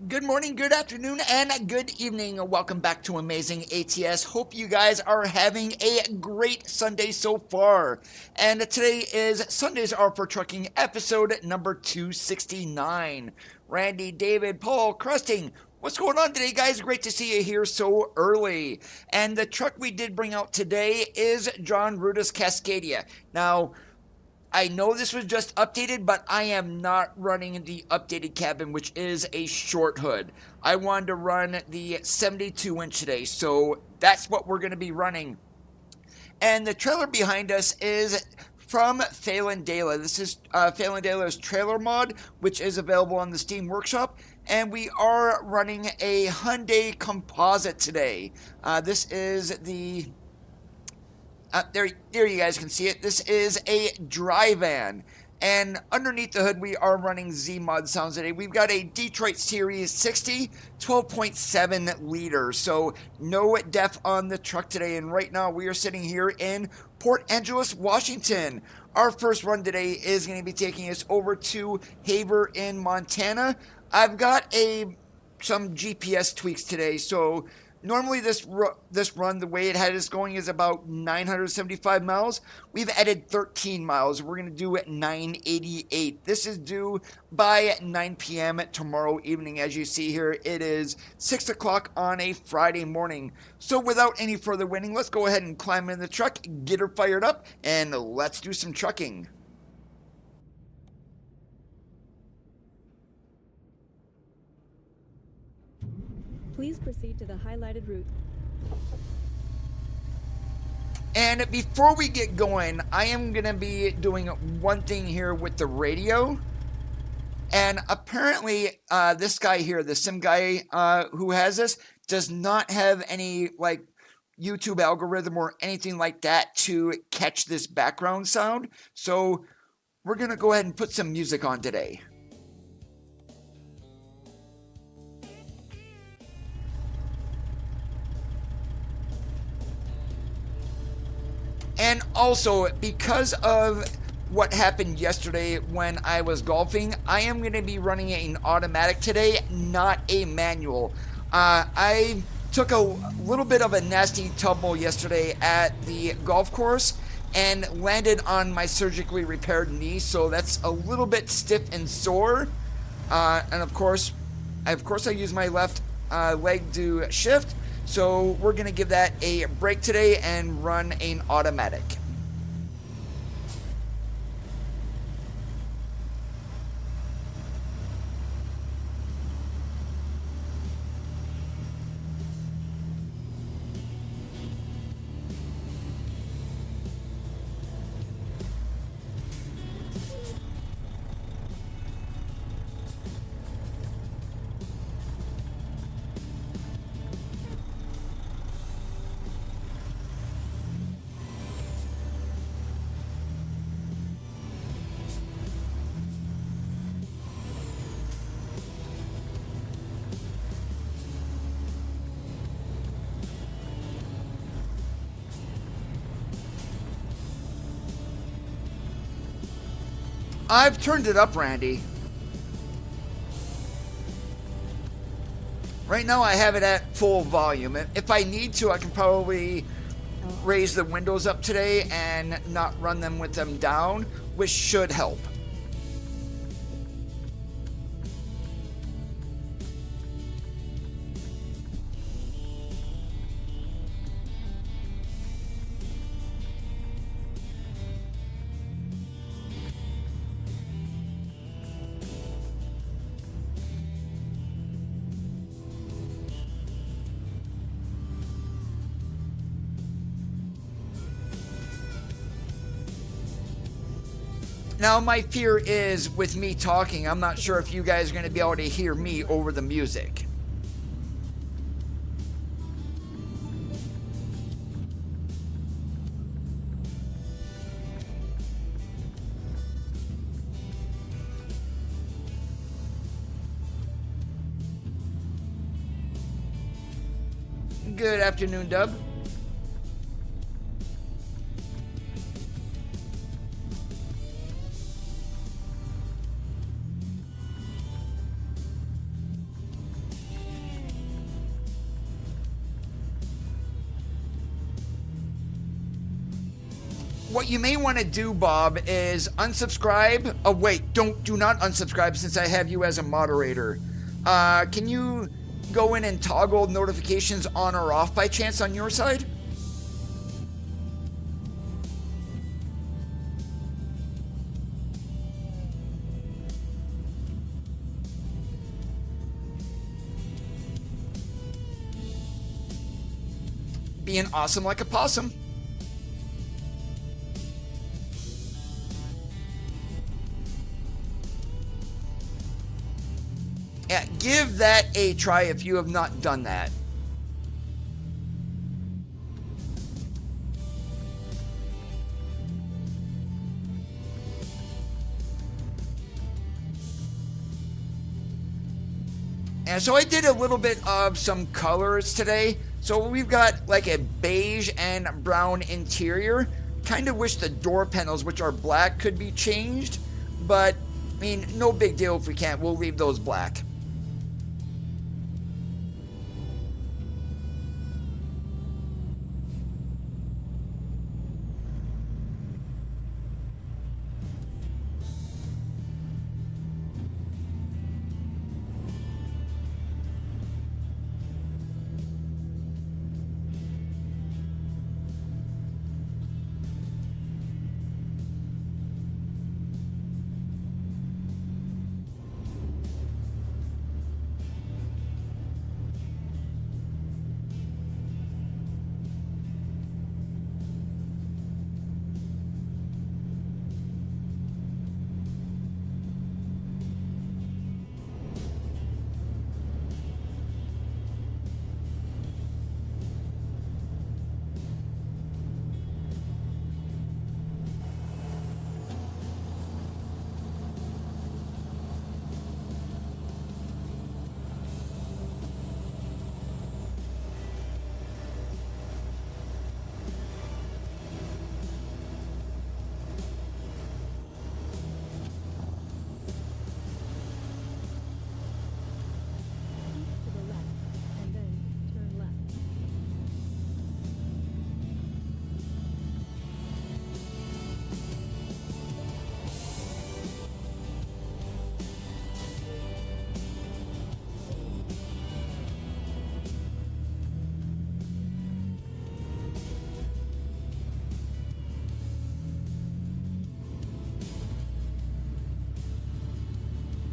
Good morning, good afternoon, and good evening. Welcome back to Amazing ATS. Hope you guys are having a great Sunday so far. And today is Sundays Are for Trucking episode number 269. Randy, David, Paul, Crusting. What's going on today, guys? Great to see you here so early. And the truck we did bring out today is JonRuda's Cascadia. Now, I know this was just updated, but I am not running the updated cabin, which is a short hood. I wanted to run the 72-inch today, so that's what we're going to be running. And the trailer behind us is from Phelandela. This is Phelandela's trailer mod, which is available on the Steam Workshop. And we are running a Hyundai Composite today. This is the... there you guys can see it. This is a dry van. And underneath the hood, we are running Z-Mod sounds today. We've got a Detroit Series 60, 12.7 liters. So no def on the truck today. And right now, we are sitting here in Port Angeles, Washington. Our first run today is going to be taking us over to Haver in Montana. I've got some GPS tweaks today. So normally this run, the way it had us going is about 975 miles. We've added 13 miles. We're going to do it 988. This is due by 9 p.m. tomorrow evening. As you see here, it is 6 o'clock on a Friday morning. So without any further waiting, let's go ahead and climb in the truck, get her fired up, and let's do some trucking. Please proceed to the highlighted route. And before we get going, I am going to be doing one thing here with the radio. And apparently, this guy here, the sim guy who has this, does not have any like YouTube algorithm or anything like that to catch this background sound. So we're going to go ahead and put some music on today. And also, because of what happened yesterday when I was golfing, I am going to be running an automatic today, not a manual. I took a little bit of a nasty tumble yesterday at the golf course and landed on my surgically repaired knee, so that's a little bit stiff and sore. And of course I use my left leg to shift. So we're going to give that a break today and run an automatic. I've turned it up, Randy. Right now I have it at full volume. If I need to, I can probably raise the windows up today and not run them with them down, which should help. Now, my fear is with me talking, I'm not sure if you guys are going to be able to hear me over the music. Good afternoon, Dub. what you may want to do, Bob, is unsubscribe. Oh wait, do not unsubscribe since I have you as a moderator. Can you go in and toggle notifications on or off by chance on your side? Being awesome like a possum. Yeah, give that a try if you have not done that. And so I did a little bit of some colors today. So we've got like a beige and brown interior. Kind of wish the door panels, which are black, could be changed. But, I mean, no big deal if we can't. We'll leave those black. To the left, and then turn left.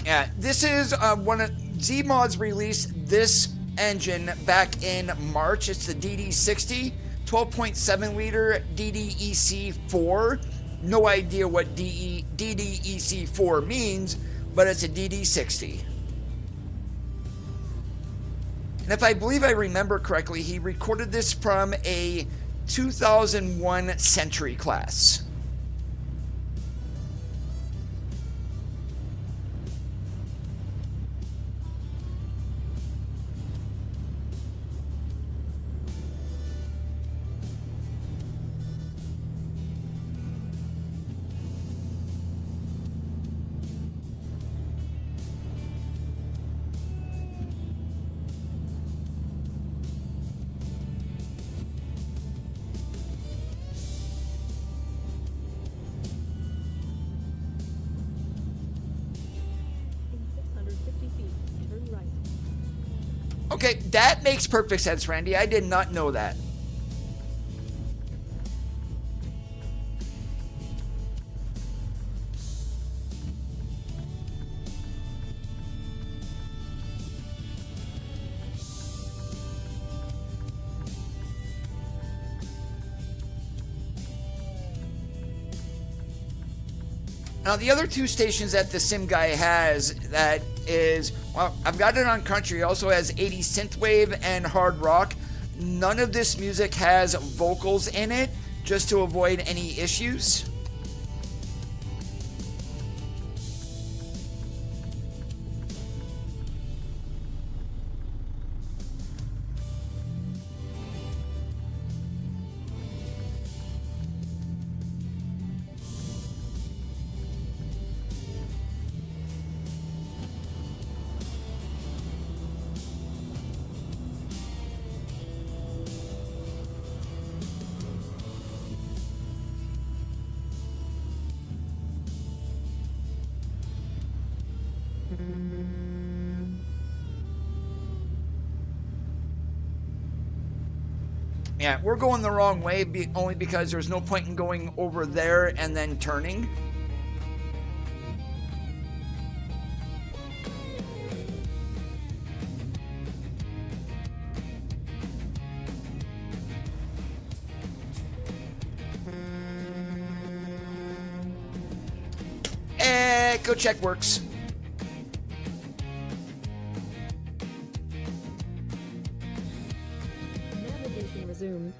Yeah, this is one of Z-Mod's released this engine back in March. It's the DD60, 12.7 liter DDEC4. No idea what DDEC4 means, but it's a DD60. And if I believe I remember correctly, he recorded this from a 2001 Century class. In 650 feet, turn right. Okay, that makes perfect sense, Randy. I did not know that. Now, the other two stations that the Sim Guy has that is, well, I've got it on country. It also has 80s synthwave and hard rock. None of this music has vocals in it, just to avoid any issues. Yeah, we're going the wrong way only because there's no point in going over there and then turning. Go check works. Navigation resumed.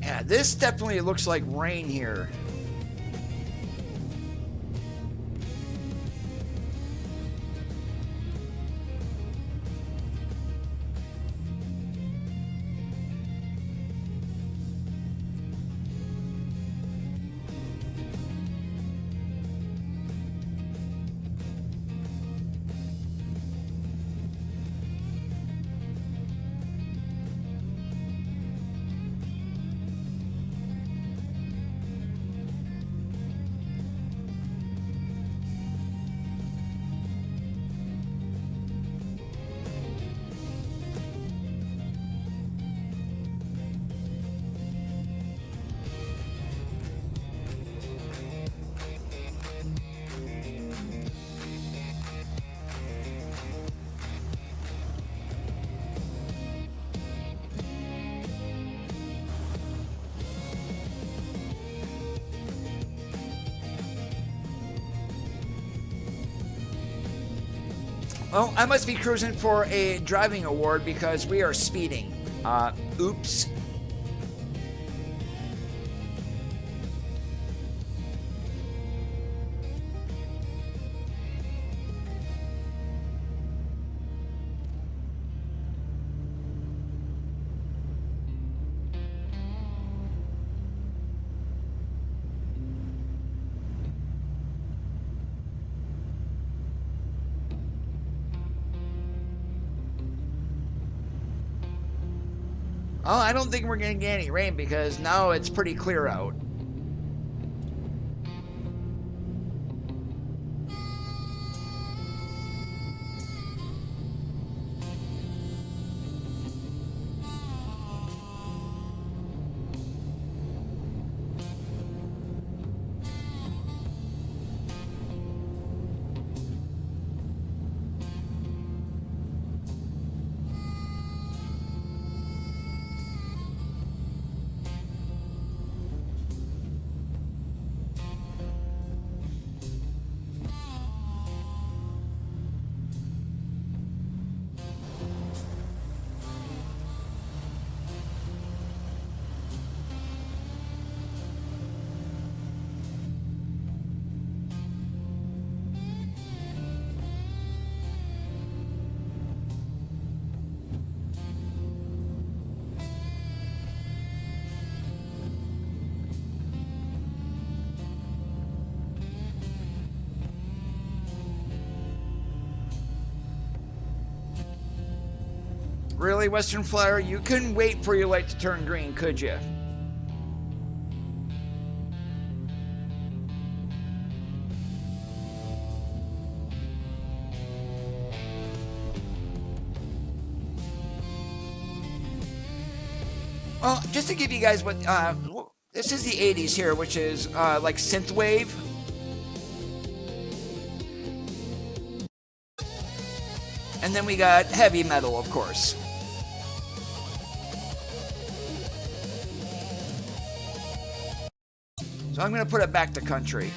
Yeah, this definitely looks like rain here. Well, I must be cruising for a driving award because we are speeding. Oops. Oh, I don't think we're going to get any rain because now it's pretty clear out. Really, Western Flyer? You couldn't wait for your light to turn green, could you? Well, just to give you guys what, this is the 80s here, which is like synthwave. And then we got heavy metal, of course. So I'm going to put it back to country.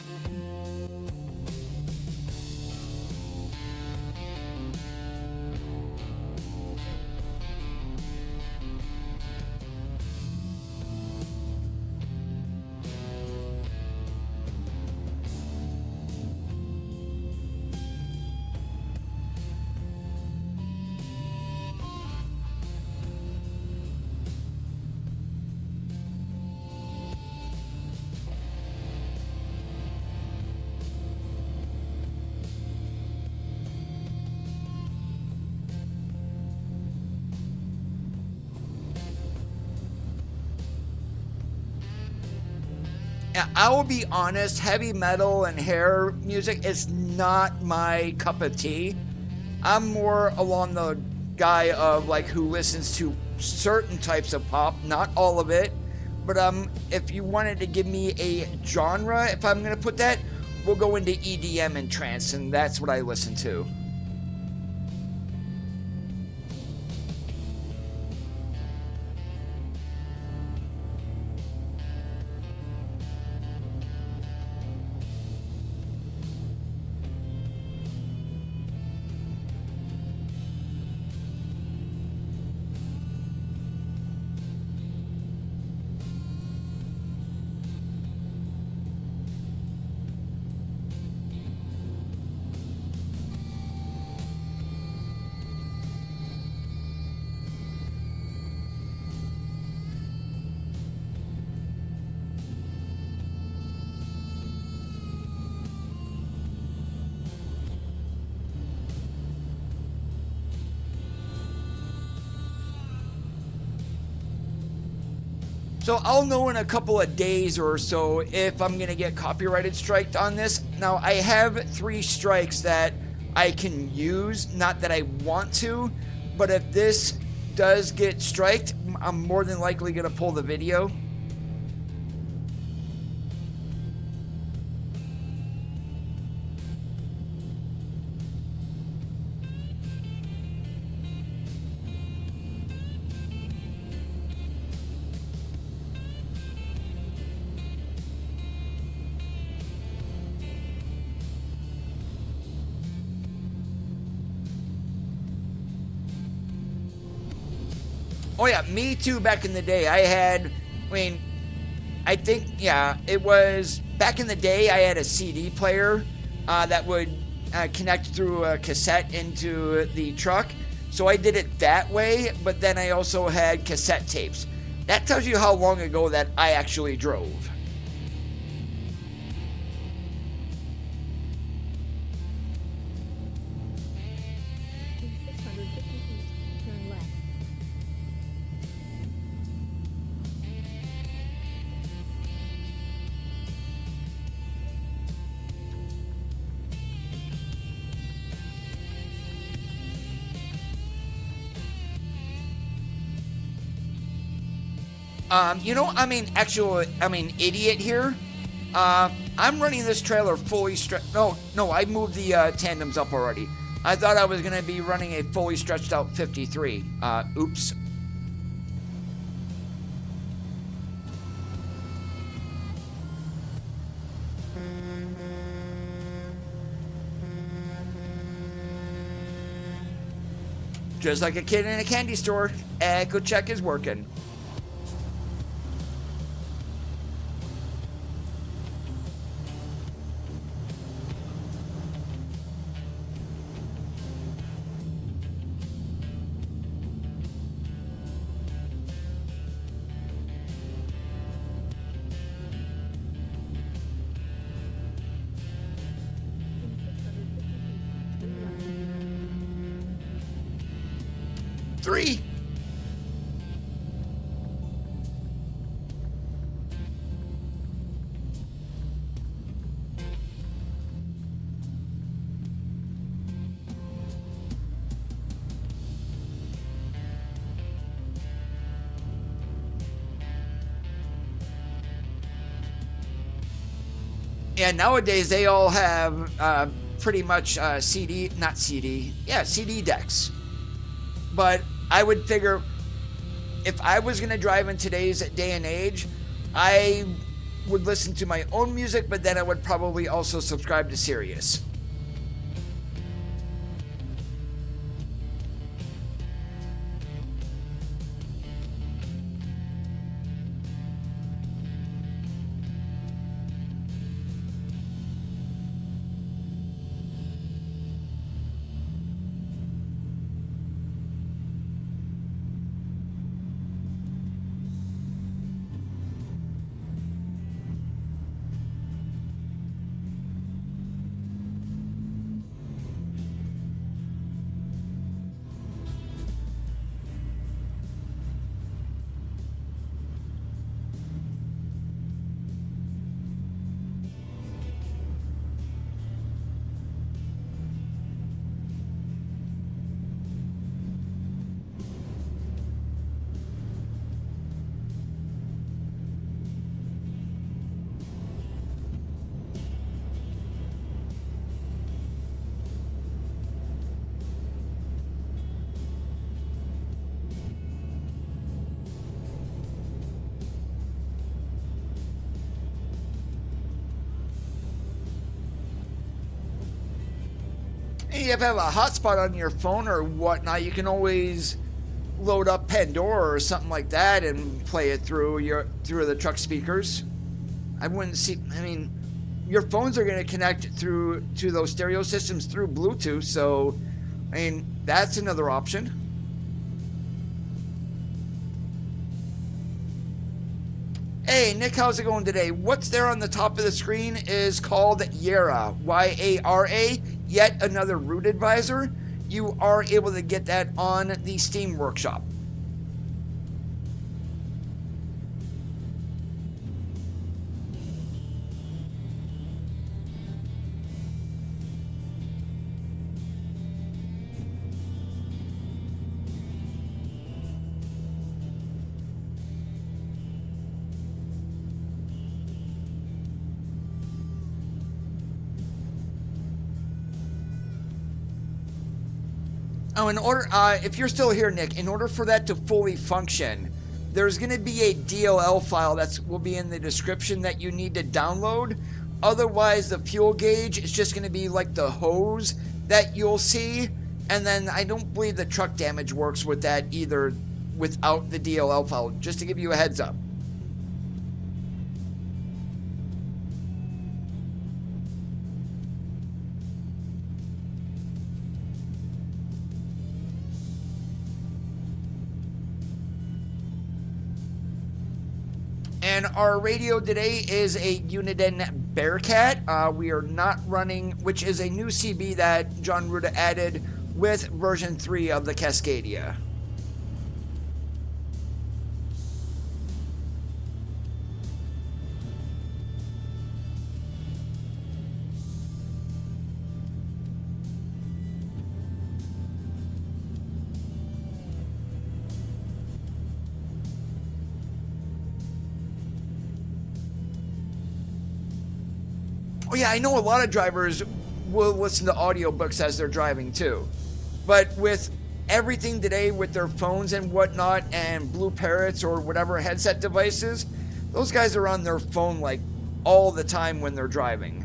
I will be honest, heavy metal and hair music is not my cup of tea. I'm more along the guy of like who listens to certain types of pop, not all of it. But if you wanted to give me a genre, if I'm gonna put that, we'll go into EDM and trance, and that's what I listen to. So I'll know in a couple of days or so if I'm gonna get copyrighted striked on this. Now I have 3 strikes that I can use, not that I want to, but if this does get striked, I'm more than likely gonna pull the video. Oh yeah, me too back in the day. I think, yeah, it was back in the day I had a CD player that would connect through a cassette into the truck. So I did it that way, but then I also had cassette tapes. That tells you how long ago that I actually drove. In 650 feet, turn left. I'm an idiot here. I'm running this trailer fully stretched. No, I moved the tandems up already. I thought I was going to be running a fully stretched out 53. Oops. Just like a kid in a candy store, Echo check is working. In 650 feet, turn left. 3. Yeah, nowadays they all have pretty much CD decks. But I would figure if I was going to drive in today's day and age, I would listen to my own music, but then I would probably also subscribe to Sirius. If you have a hotspot on your phone or whatnot, you can always load up Pandora or something like that and play it through the truck speakers. I mean, your phones are going to connect to those stereo systems through Bluetooth, so I mean, that's another option. Hey, Nick, how's it going today? What's there on the top of the screen is called Yara, Y-A-R-A, yet another root advisor. You are able to get that on the Steam Workshop. Oh, if you're still here, Nick, in order for that to fully function, there's going to be a DLL file that will be in the description that you need to download. Otherwise, the fuel gauge is just going to be like the hose that you'll see. And then I don't believe the truck damage works with that either without the DLL file, just to give you a heads up. And our radio today is a Uniden Bearcat. We are not running, which is a new CB that JonRuda added with version 3 of the Cascadia. Oh yeah, I know a lot of drivers will listen to audiobooks as they're driving too. But with everything today with their phones and whatnot and Blue Parrots or whatever headset devices, those guys are on their phone like all the time when they're driving.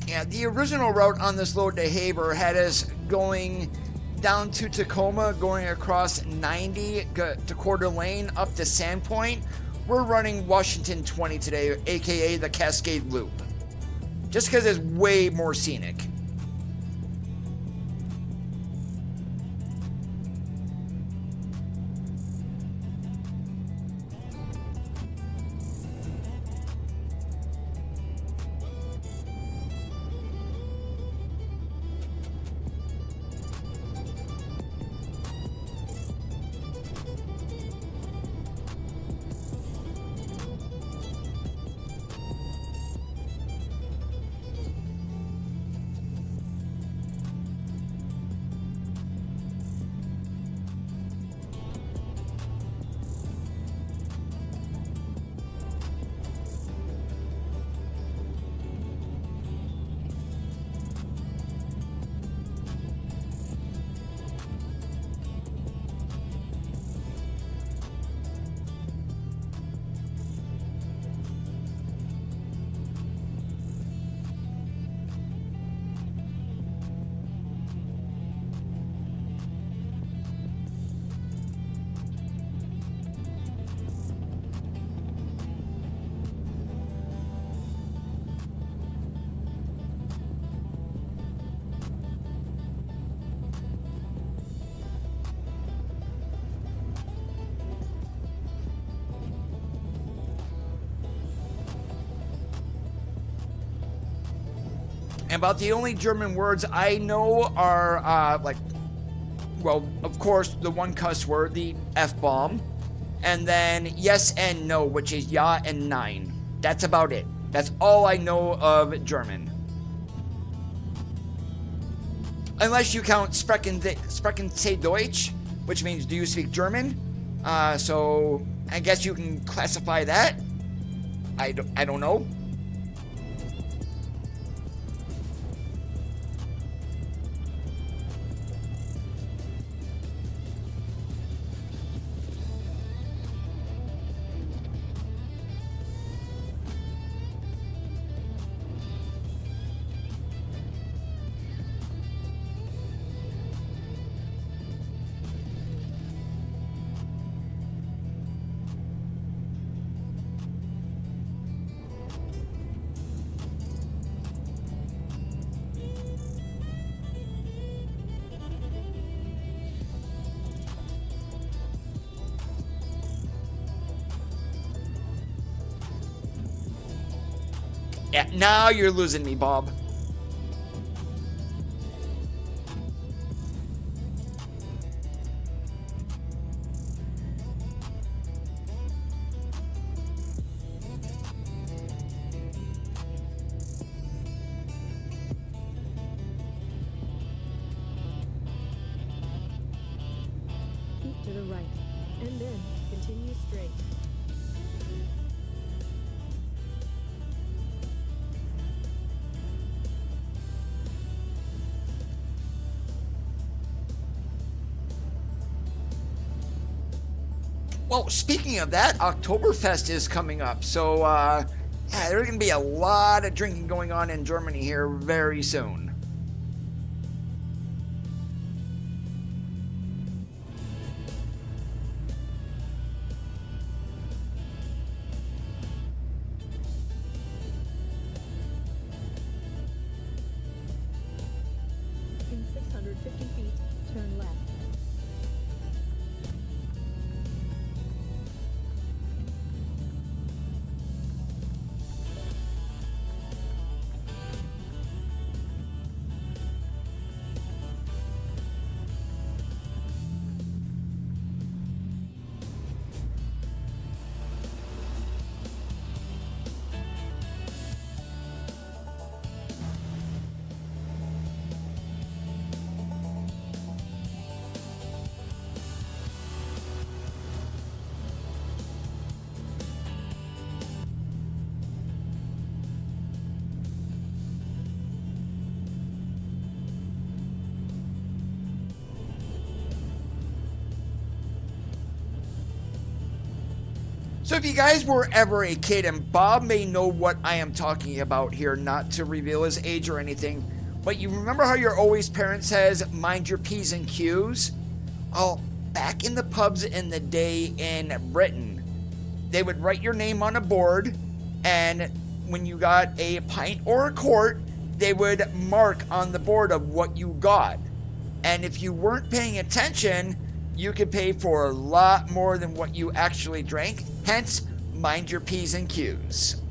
Yeah, the original route on this load to Haber had us going down to Tacoma, going across 90 to Coeur d'Alene up to Sandpoint. We're running Washington 20 today, aka the Cascade Loop. Just because it's way more scenic. And about the only German words I know are, well, of course, the one cuss word, the F-bomb. And then yes and no, which is ja and nein. That's about it. That's all I know of German. Unless you count sprechen Sie Deutsch, which means do you speak German? So I guess you can classify that. I don't know. Yeah, now you're losing me, Bob. Keep to the right, and then continue straight. Well, speaking of that, Oktoberfest is coming up, so yeah, there's going to be a lot of drinking going on in Germany here very soon. In 650 feet, turn left. So if you guys were ever a kid, and Bob may know what I am talking about here, not to reveal his age or anything, But you remember how your always parent says, mind your P's and Q's? Oh, back in the pubs in the day in Britain, they would write your name on a board, and when you got a pint or a quart, they would mark on the board of what you got. And if you weren't paying attention, you could pay for a lot more than what you actually drank. Hence, mind your P's and Q's.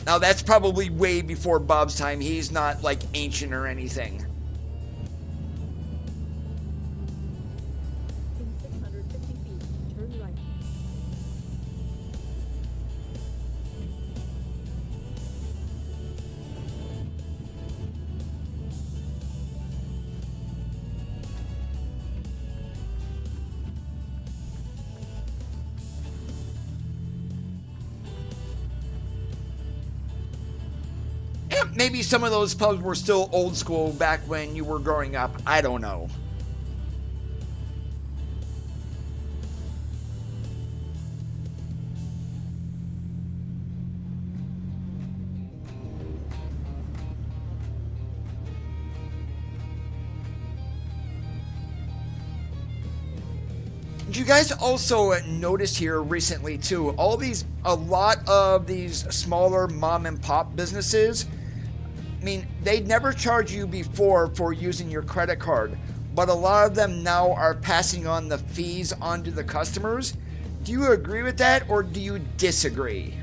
Now, that's probably way before Bob's time. He's not like ancient or anything. In 650 feet, turn right. Maybe some of those pubs were still old school back when you were growing up. I don't know. Did you guys also notice here recently too, a lot of these smaller mom and pop businesses, I mean, they'd never charge you before for using your credit card, but a lot of them now are passing on the fees onto the customers. Do you agree with that, or do you disagree?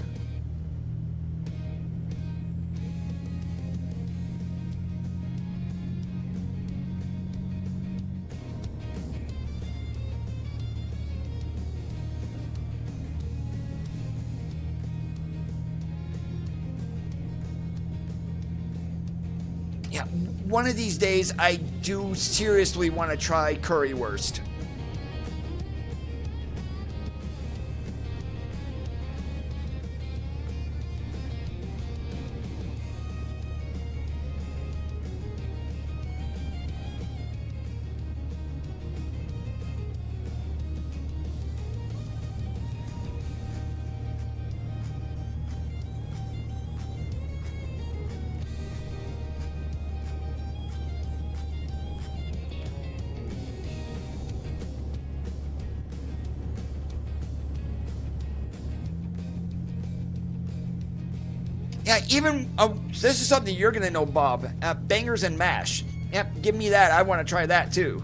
Yeah, one of these days I do seriously want to try currywurst. Yeah, even, this is something you're going to know, Bob. Bangers and mash. Yep, give me that. I want to try that too.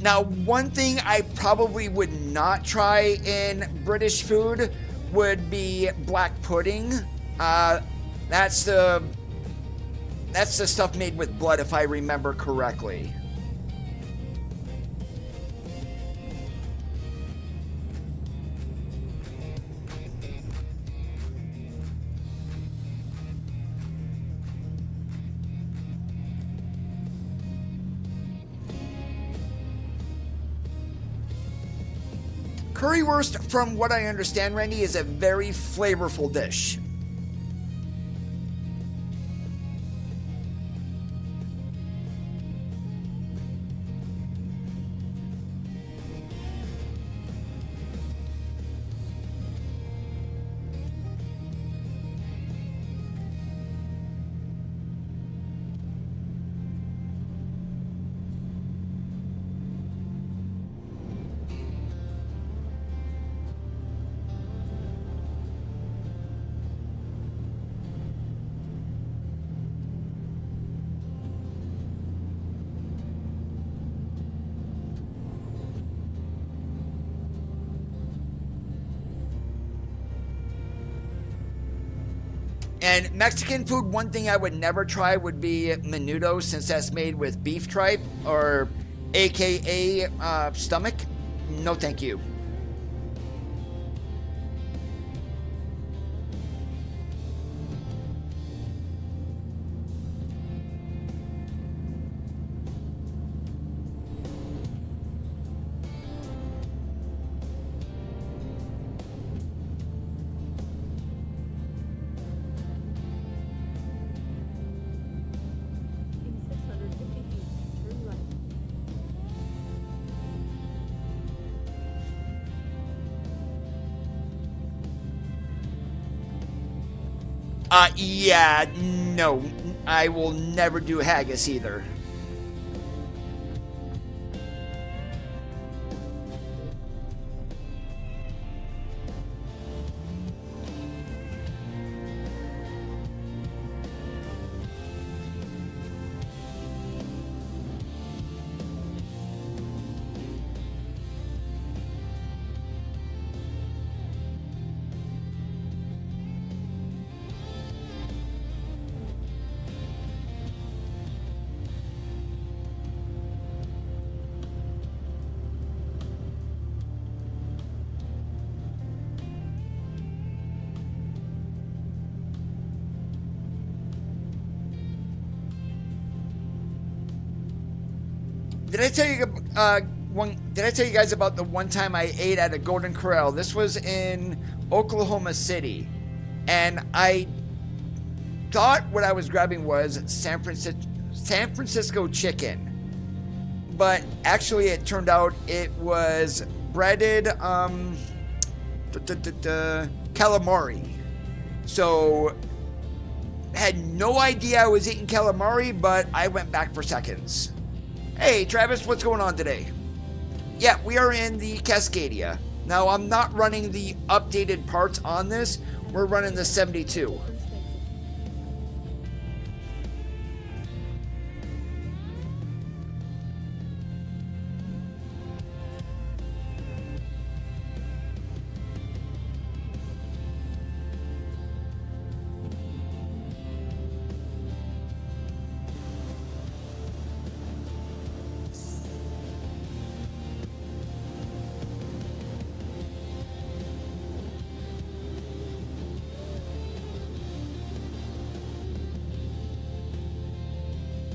Now, one thing I probably would not try in British food would be black pudding. That's the stuff made with blood, if I remember correctly. Currywurst, from what I understand, Randy, is a very flavorful dish. And Mexican food, one thing I would never try would be menudo, since that's made with beef tripe, or AKA stomach. No thank you. Yeah, no, I will never do haggis either. Did I tell you Did I tell you guys about the one time I ate at a Golden Corral? This was in Oklahoma City, and I thought what I was grabbing was San Francisco chicken, but actually it turned out it was breaded calamari. So had no idea I was eating calamari, but I went back for seconds. Hey, Travis, what's going on today? Yeah, we are in the Cascadia. Now, I'm not running the updated parts on this. We're running the 72.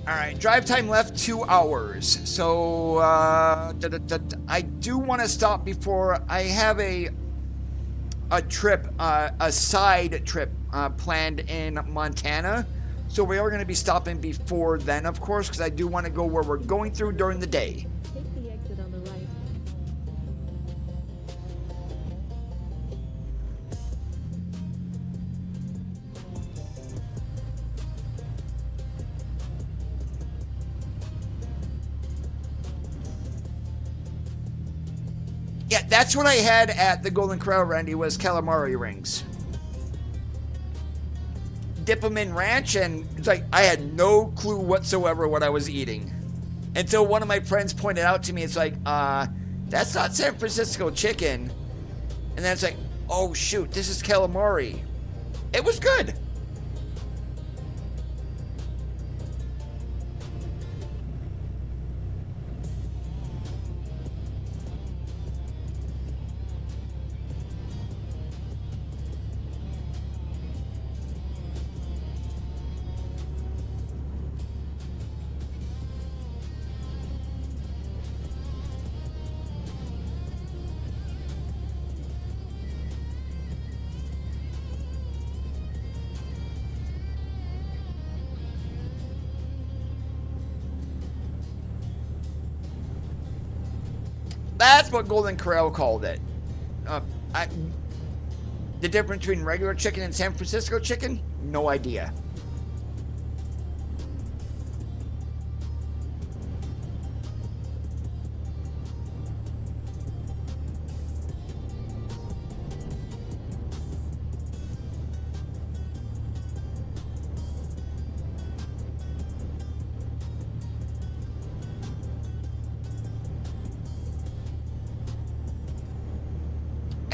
All right, drive time left 2 hours. So I do want to stop before I have a trip, a side trip planned in Montana. So we are going to be stopping before then, of course, because I do want to go where we're going through during the day. Take the exit on the right. Yeah, that's what I had at the Golden Corral, Randy, was calamari rings. Dip them in ranch, and it's like I had no clue whatsoever what I was eating. Until one of my friends pointed out to me, it's like, that's not San Francisco chicken. And then it's like, oh shoot, this is calamari. It was good. That's what Golden Corral called it. The difference between regular chicken and San Francisco chicken? No idea.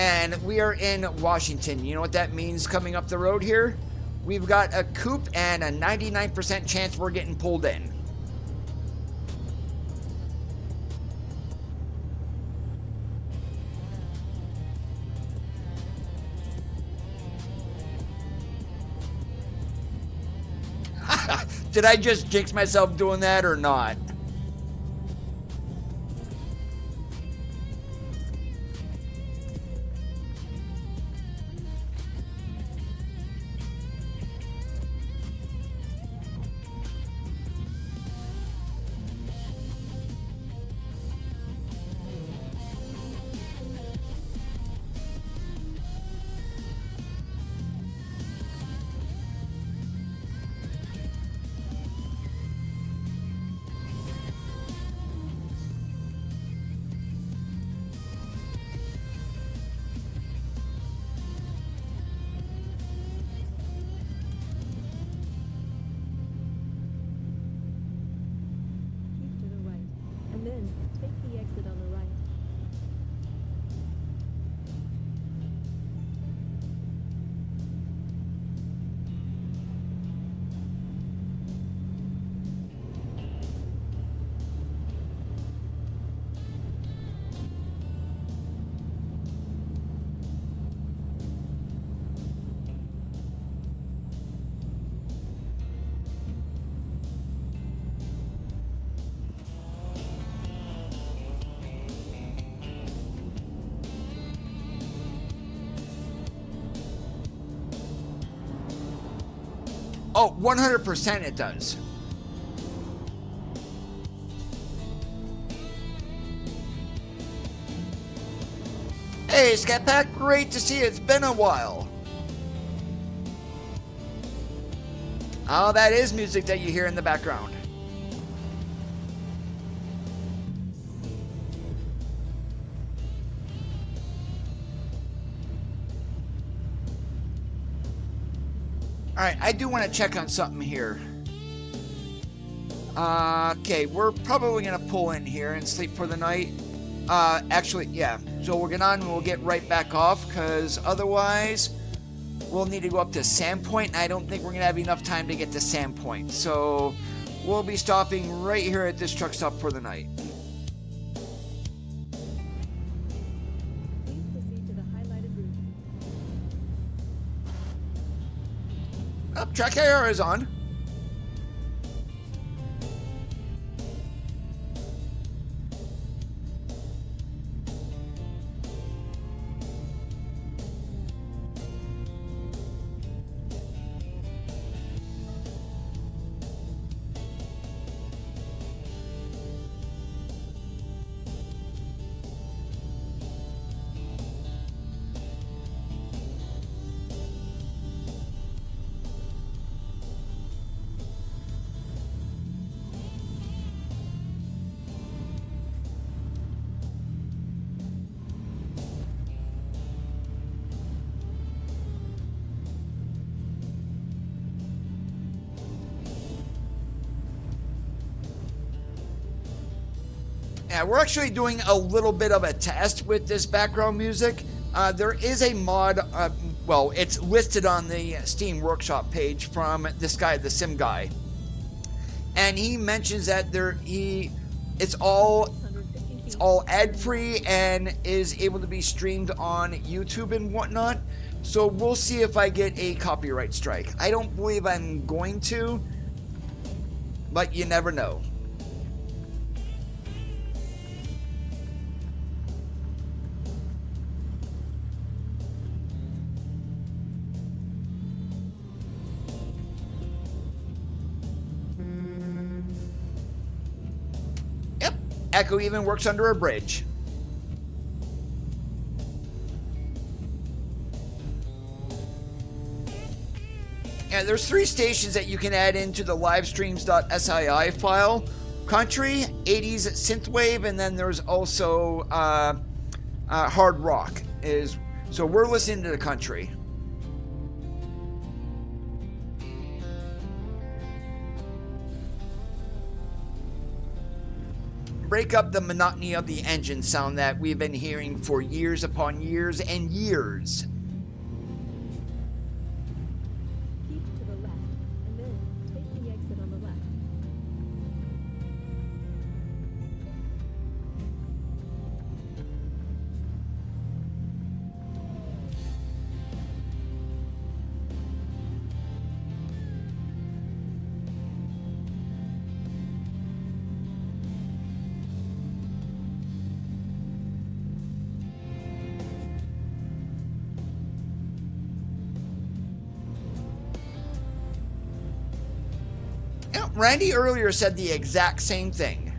And we are in Washington. You know what that means coming up the road here? We've got a coupe and a 99% chance we're getting pulled in. Did I just jinx myself doing that or not? take the exit on the right. Oh, 100% it does. Hey, Scat Pack, great to see you. It's been a while. Oh, that is music that you hear in the background. Alright, I do want to check on something here. Okay, we're probably going to pull in here and sleep for the night. Actually, yeah. So we're going on and we'll get right back off, because otherwise we'll need to go up to Sandpoint, and I don't think we're going to have enough time to get to Sandpoint. So we'll be stopping right here at this truck stop for the night. Please proceed to the highlighted route. Oh, TrackIR is on. Yeah, we're actually doing a little bit of a test with this background music. There is a mod, well, it's listed on the Steam Workshop page from this guy, the Sim Guy. And he mentions that it's all ad-free and is able to be streamed on YouTube and whatnot. So we'll see if I get a copyright strike. I don't believe I'm going to, but you never know. Echo even works under a bridge. Yeah, there's 3 stations that you can add into the livestreams.sii file. Country, 80s synthwave, and then there's also hard rock. So we're listening to the country. Break up the monotony of the engine sound that we've been hearing for years upon years and years. Keep to the left, and then take the exit on the left. Randy earlier said the exact same thing.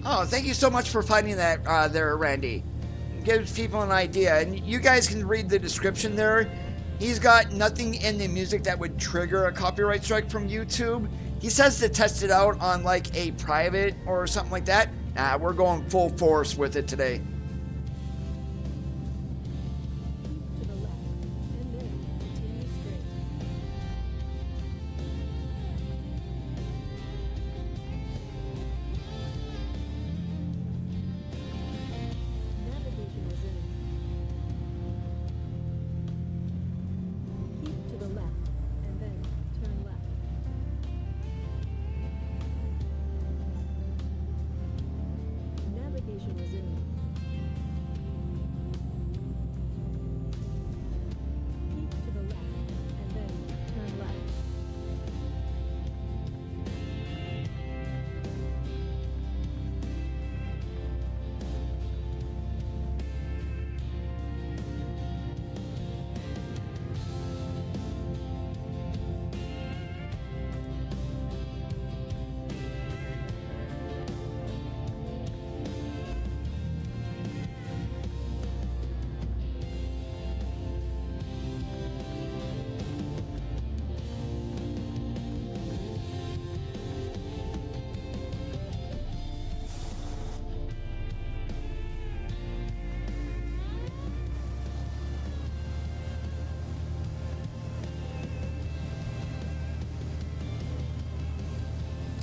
Oh, thank you so much for finding that there, Randy. Gives people an idea. And you guys can read the description there. He's got nothing in the music that would trigger a copyright strike from YouTube. He says to test it out on like a private or something like that. Nah, we're going full force with it today. To the left, and then continue straight. Navigation resumed. Keep to the left, and then turn left. Navigation resumed. Keep to the left, and then turn left.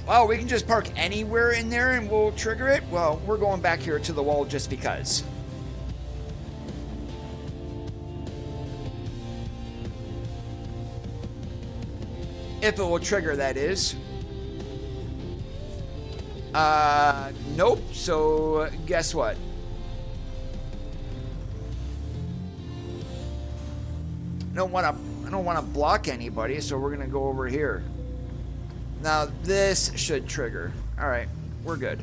Wow, we can just park anywhere in there and we'll trigger it? Well, we're going back here to the wall just because. If it will trigger, that is. Nope. So, guess what? I don't want to block anybody, so we're gonna go over here. Now this should trigger. All right, we're good.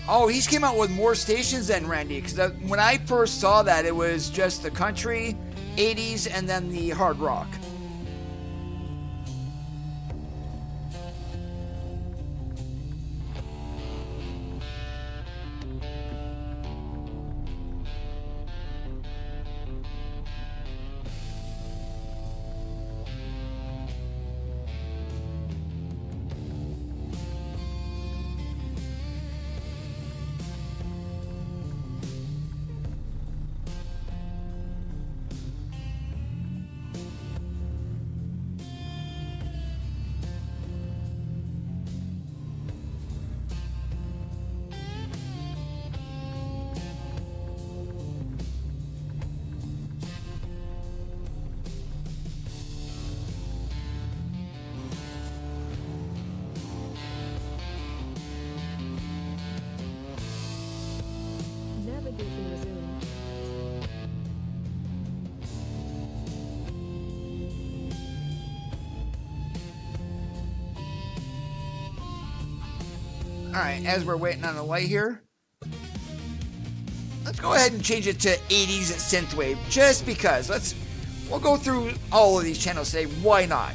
Oh, he's came out with more stations than Randy, because when I first saw that, it was just the country, 80s, and then the hard rock. Navigation resumed. All right, as we're waiting on the light here, let's go ahead and change it to 80s synthwave, just because. We'll go through all of these channels today. Why not?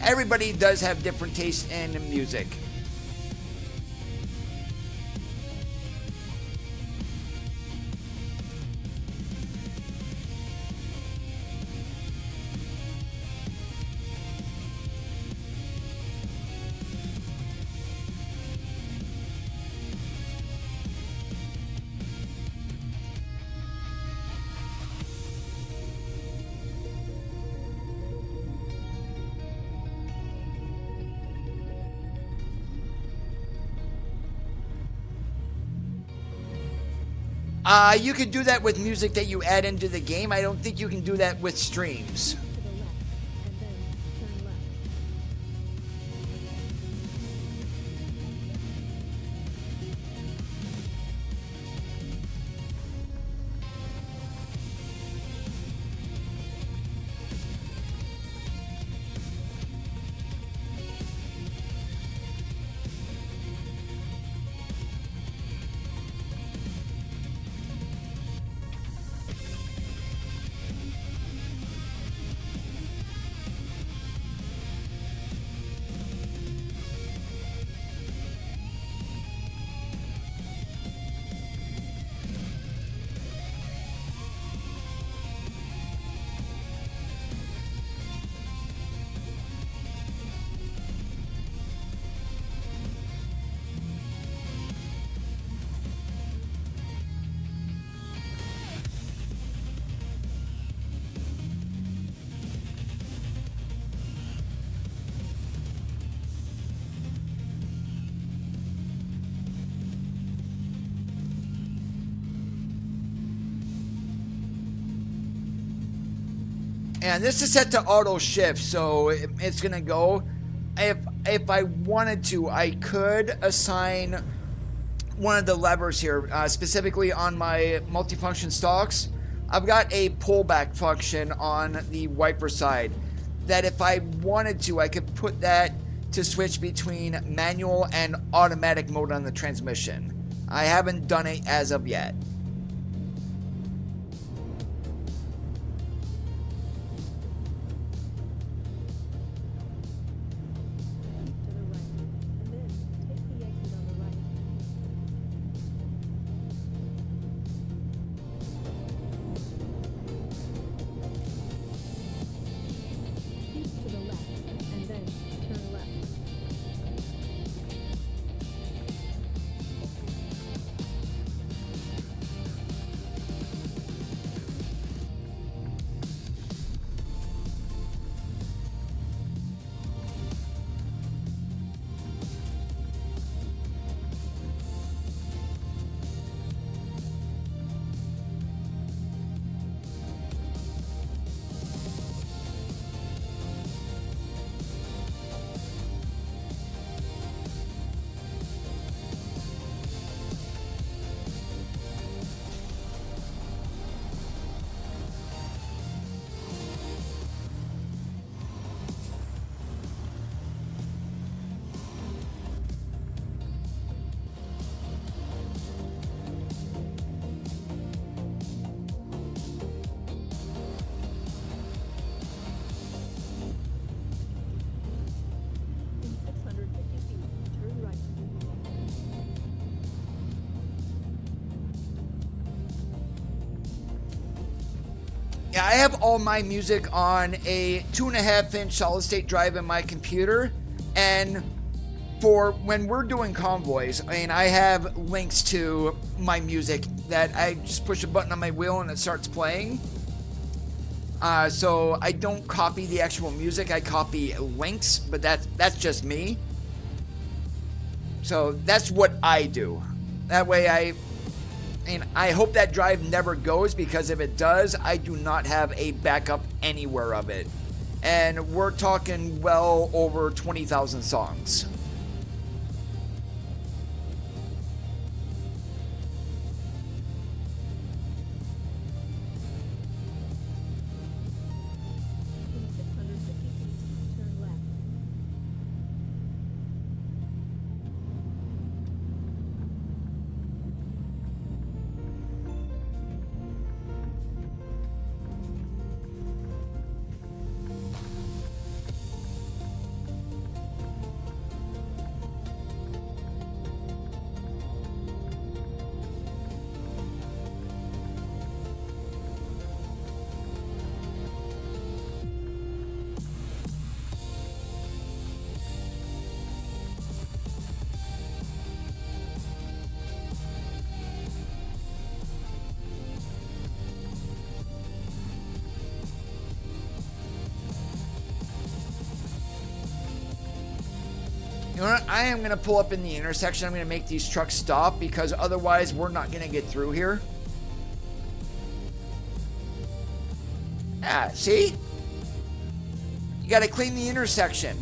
Everybody does have different tastes in music. You can do that with music that you add into the game. I don't think you can do that with streams. To the left, and then turn left. And this is set to auto shift, so it's gonna go. If I wanted to, I could assign one of the levers here, specifically on my multifunction stalks. I've got a pullback function on the wiper side that if I wanted to, I could put that to switch between manual and automatic mode on the transmission. I haven't done it as of yet. To the right, and then take the exit on the right. Keep to the left, and then turn left. In 650 feet, turn right. Yeah, I have all my music on a 2.5-inch solid state drive in my computer, and for when we're doing convoys, I mean, I have links to my music that I just push a button on my wheel and it starts playing. So I don't copy the actual music, I copy links, but that's just me. So that's what I do. That way I hope that drive never goes, because if it does, I do not have a backup anywhere of it. And we're talking well over 20,000 songs. In 650 feet, turn left. You know what? I am going to pull up in the intersection. I'm going to make these trucks stop, because otherwise we're not going to get through here. Ah, see? You gotta clean the intersection.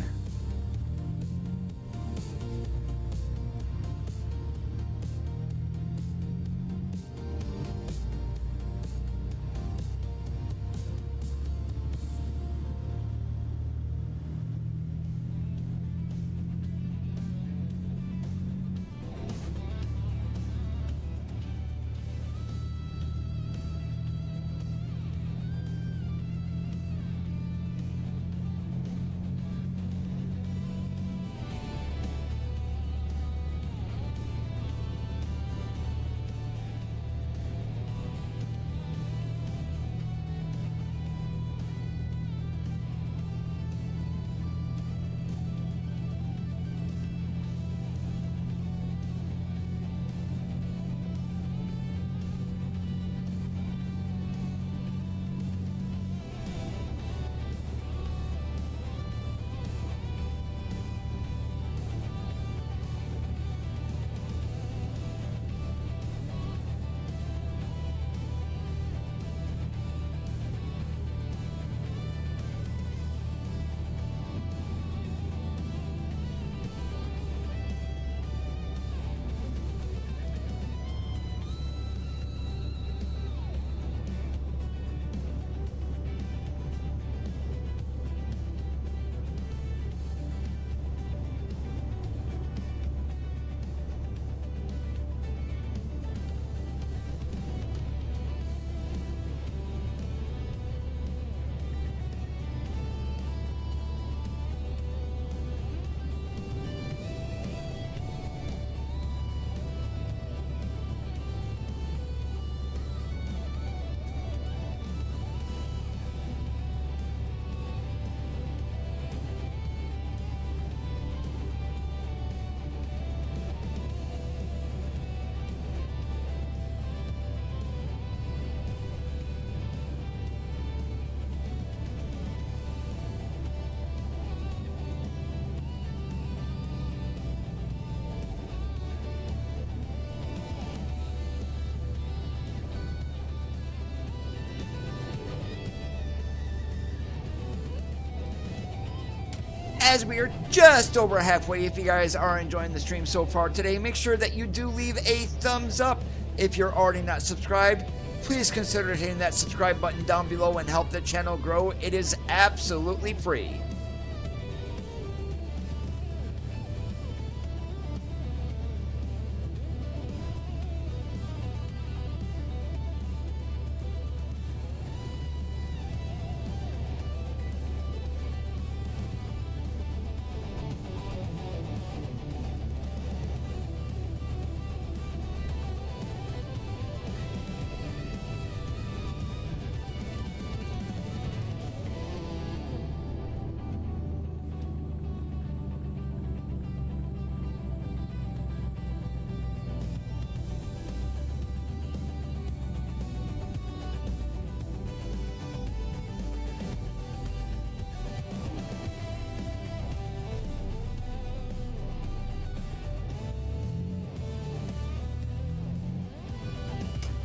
As we are just over halfway, if you guys are enjoying the stream so far today, make sure that you do leave a thumbs up. If you're already not subscribed, please consider hitting that subscribe button down below and help the channel grow. It is absolutely free.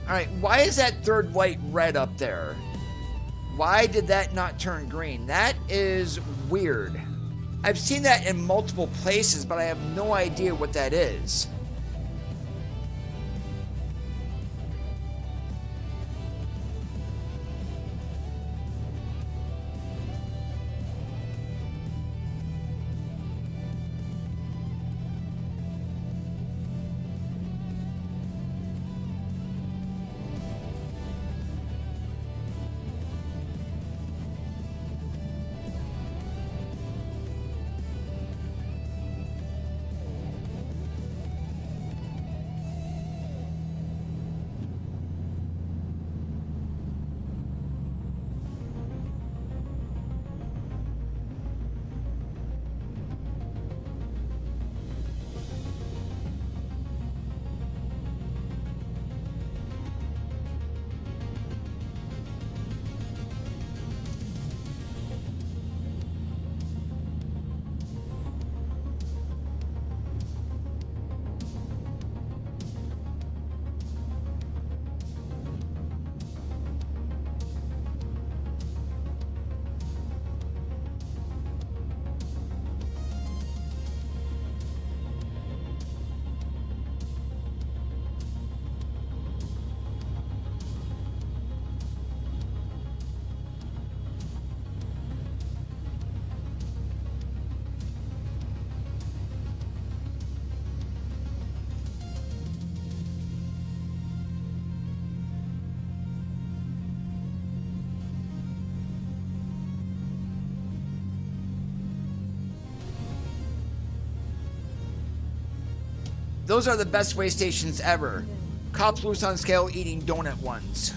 Alright, why is that third light red up there? Why did that not turn green? That is weird. I've seen that in multiple places, but I have no idea what that is. Those are the best way stations ever. Cops loose on scale eating donut ones.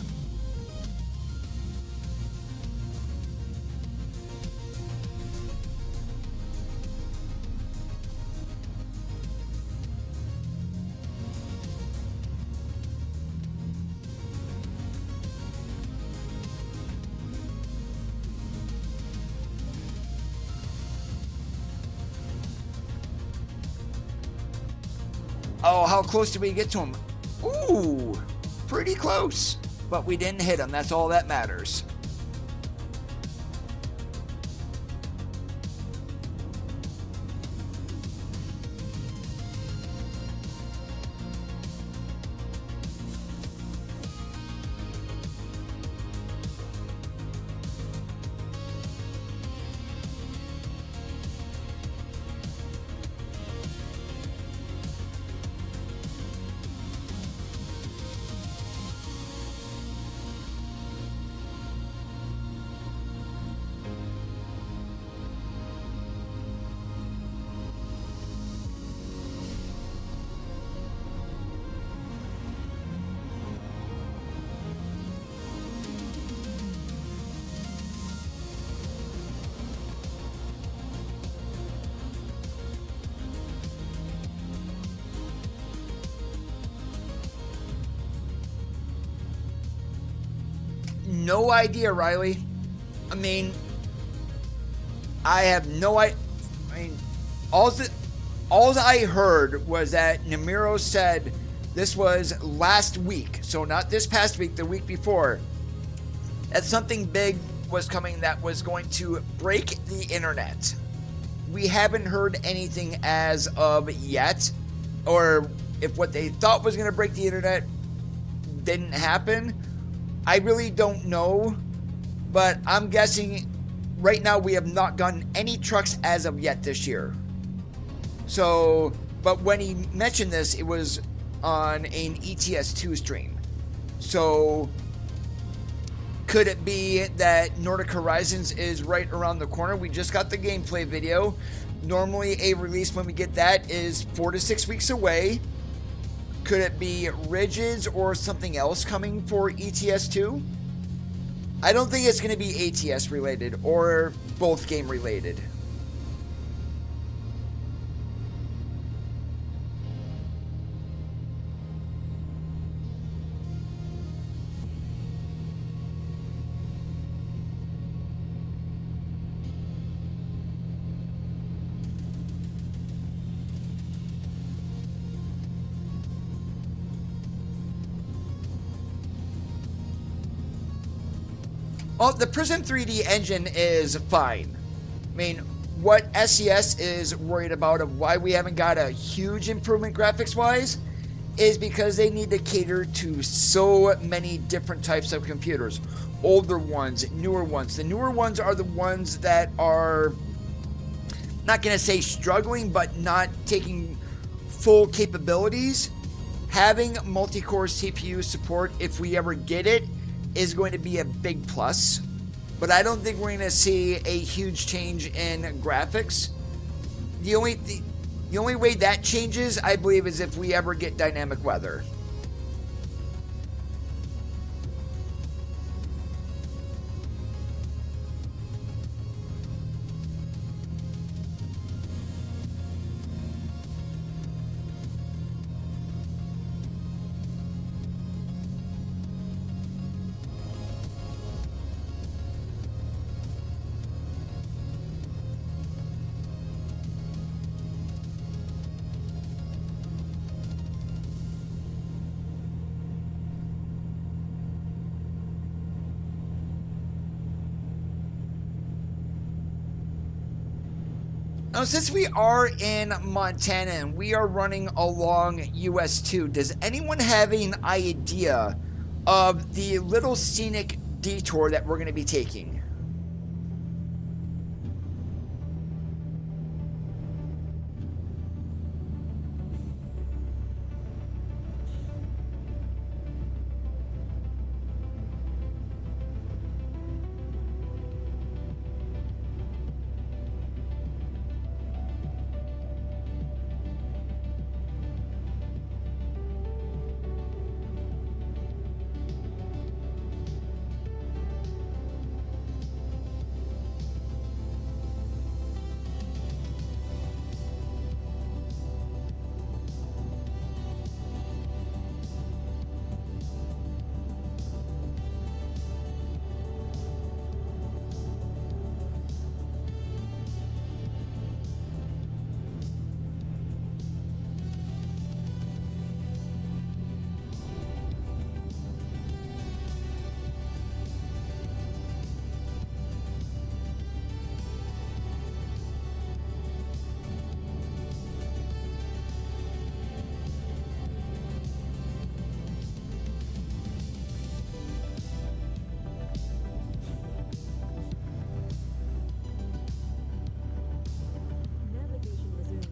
Oh, how close did we get to him? Ooh, pretty close. But we didn't hit him. That's all that matters. No idea, Riley. I mean, I have no idea. I mean, all I heard was that Namiro said this was last week, so not this past week, the week before, that something big was coming that was going to break the internet. We haven't heard anything as of yet, or if what they thought was going to break the internet didn't happen. I really don't know, but I'm guessing right now we have not gotten any trucks as of yet this year. So, but when he mentioned this, it was on an ETS2 stream. So, could it be that Nordic Horizons is right around the corner? We just got the gameplay video. Normally a release when we get that is 4 to 6 weeks away. Could it be Ridges or something else coming for ETS2? I don't think it's going to be ATS related or both game related. Well, the Prism 3D engine is fine. I mean, what SES is worried about of why we haven't got a huge improvement graphics-wise is because they need to cater to so many different types of computers. Older ones, newer ones. The newer ones are the ones that are, not going to say struggling, but not taking full capabilities. Having multi-core CPU support, if we ever get it, is going to be a big plus, but I don't think we're going to see a huge change in graphics. The only way that changes, I believe, is if we ever get dynamic weather. Now, since we are in Montana and we are running along US 2, does anyone have an idea of the little scenic detour that we're going to be taking?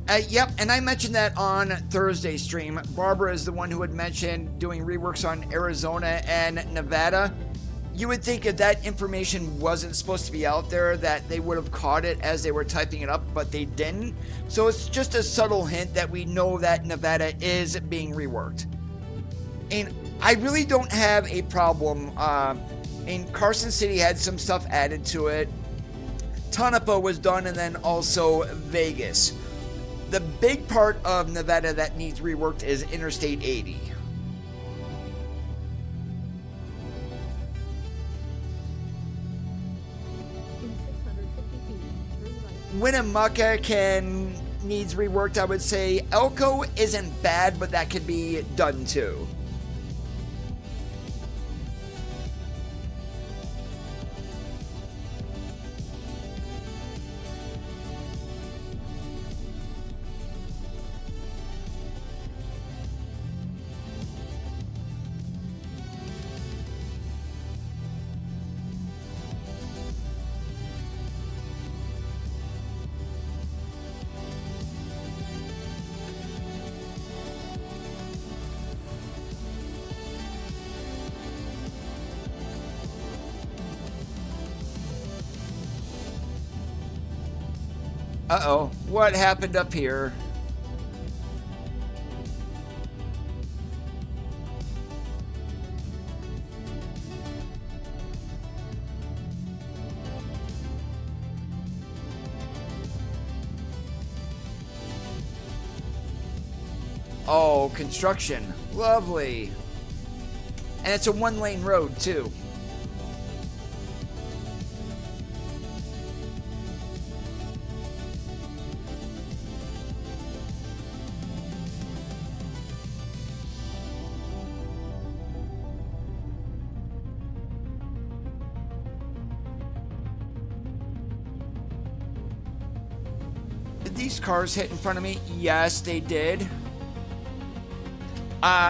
Yep, and I mentioned that on Thursday's stream. Barbara is the one who had mentioned doing reworks on Arizona and Nevada. You would think if that information wasn't supposed to be out there that they would have caught it as they were typing it up, but they didn't. So it's just a subtle hint that we know that Nevada is being reworked. And I really don't have a problem. And Carson City had some stuff added to it. Tonopah was done, and then also Vegas. The big part of Nevada that needs reworked is Interstate 80. In 650 feet, turn right. Winnemucca needs reworked, I would say. Elko isn't bad, but that could be done too. Uh-oh, what happened up here? Oh, construction. Lovely. And it's a one-lane road, too. Did these cars hit in front of me? Yes, they did.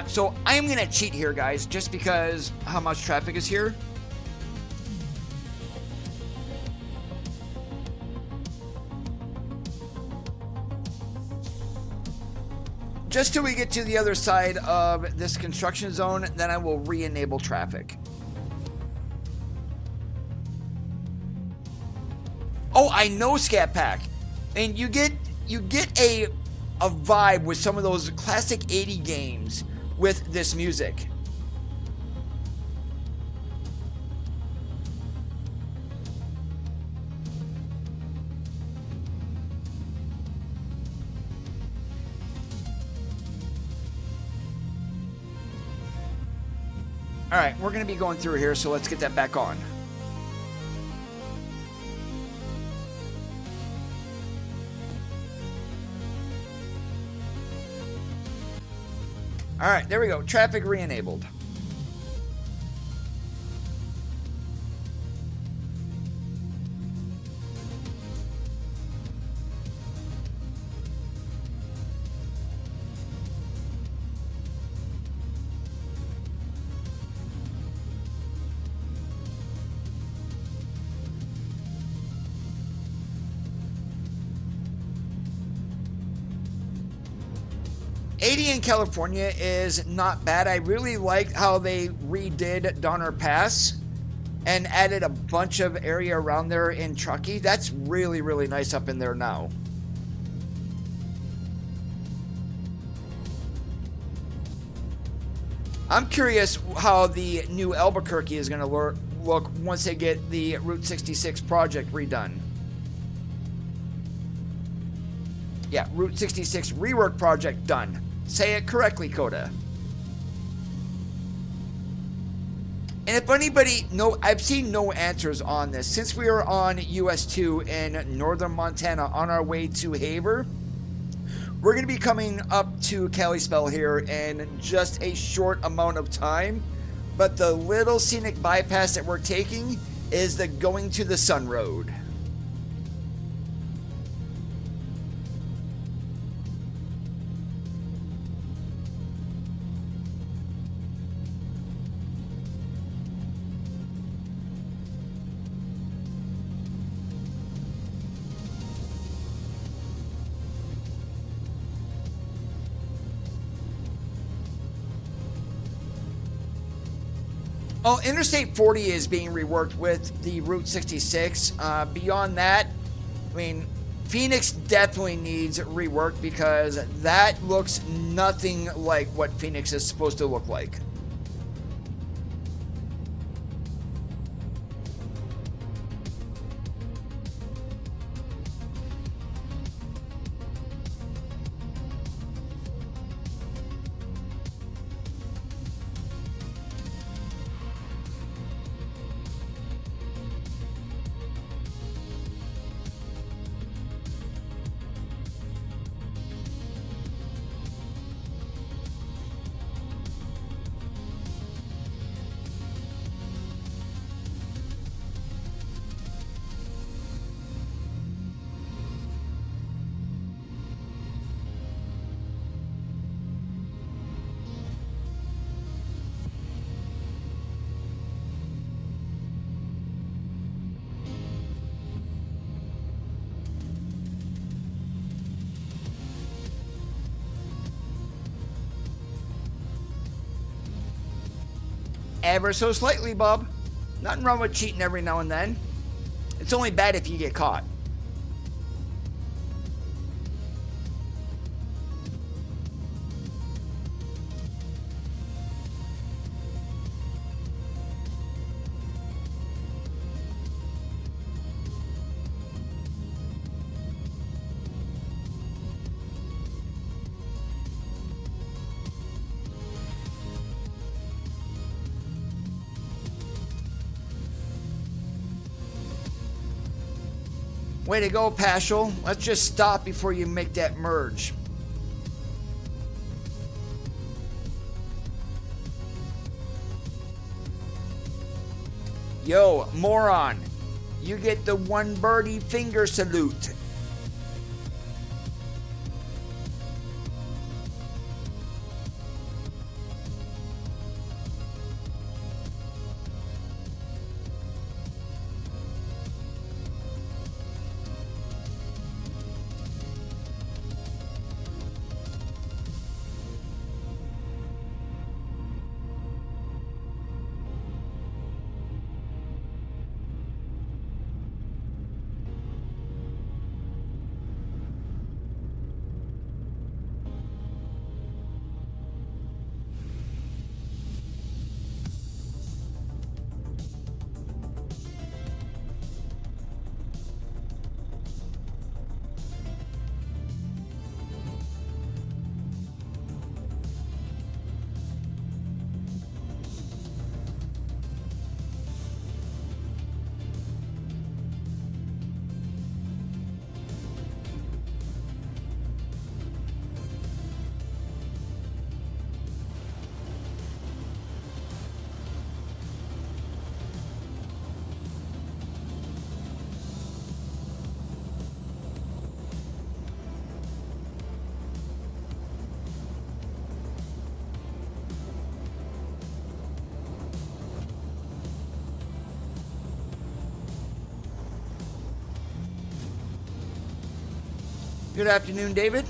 So I'm going to cheat here, guys, just because how much traffic is here. Just till we get to the other side of this construction zone, then I will re-enable traffic. Oh, I know Scat Pack. And you get a vibe with some of those classic 80 games with this music. All right, we're going to be going through here, so let's get that back on. All right, there we go. Traffic re-enabled. In California is not bad. I really liked how they redid Donner Pass and added a bunch of area around there in Truckee. That's really, really nice up in there now. I'm curious how the new Albuquerque is going to look once they get the Route 66 project redone. Yeah, Route 66 rework project done. Say it correctly, Coda. And if anybody I've seen no answers on this. Since we are on US 2 in northern Montana on our way to Haver, we're going to be coming up to Kalispell here in just a short amount of time. But the little scenic bypass that we're taking is the Going to the Sun Road. Oh, Interstate 40 is being reworked with the Route 66. Beyond that, I mean, Phoenix definitely needs rework because that looks nothing like what Phoenix is supposed to look like. Ever so slightly, Bob. Nothing wrong with cheating every now and then. It's only bad if you get caught. Way to go, Paschal. Let's just stop before you make that merge. Yo, moron. You get the one birdie finger salute. Good afternoon, David.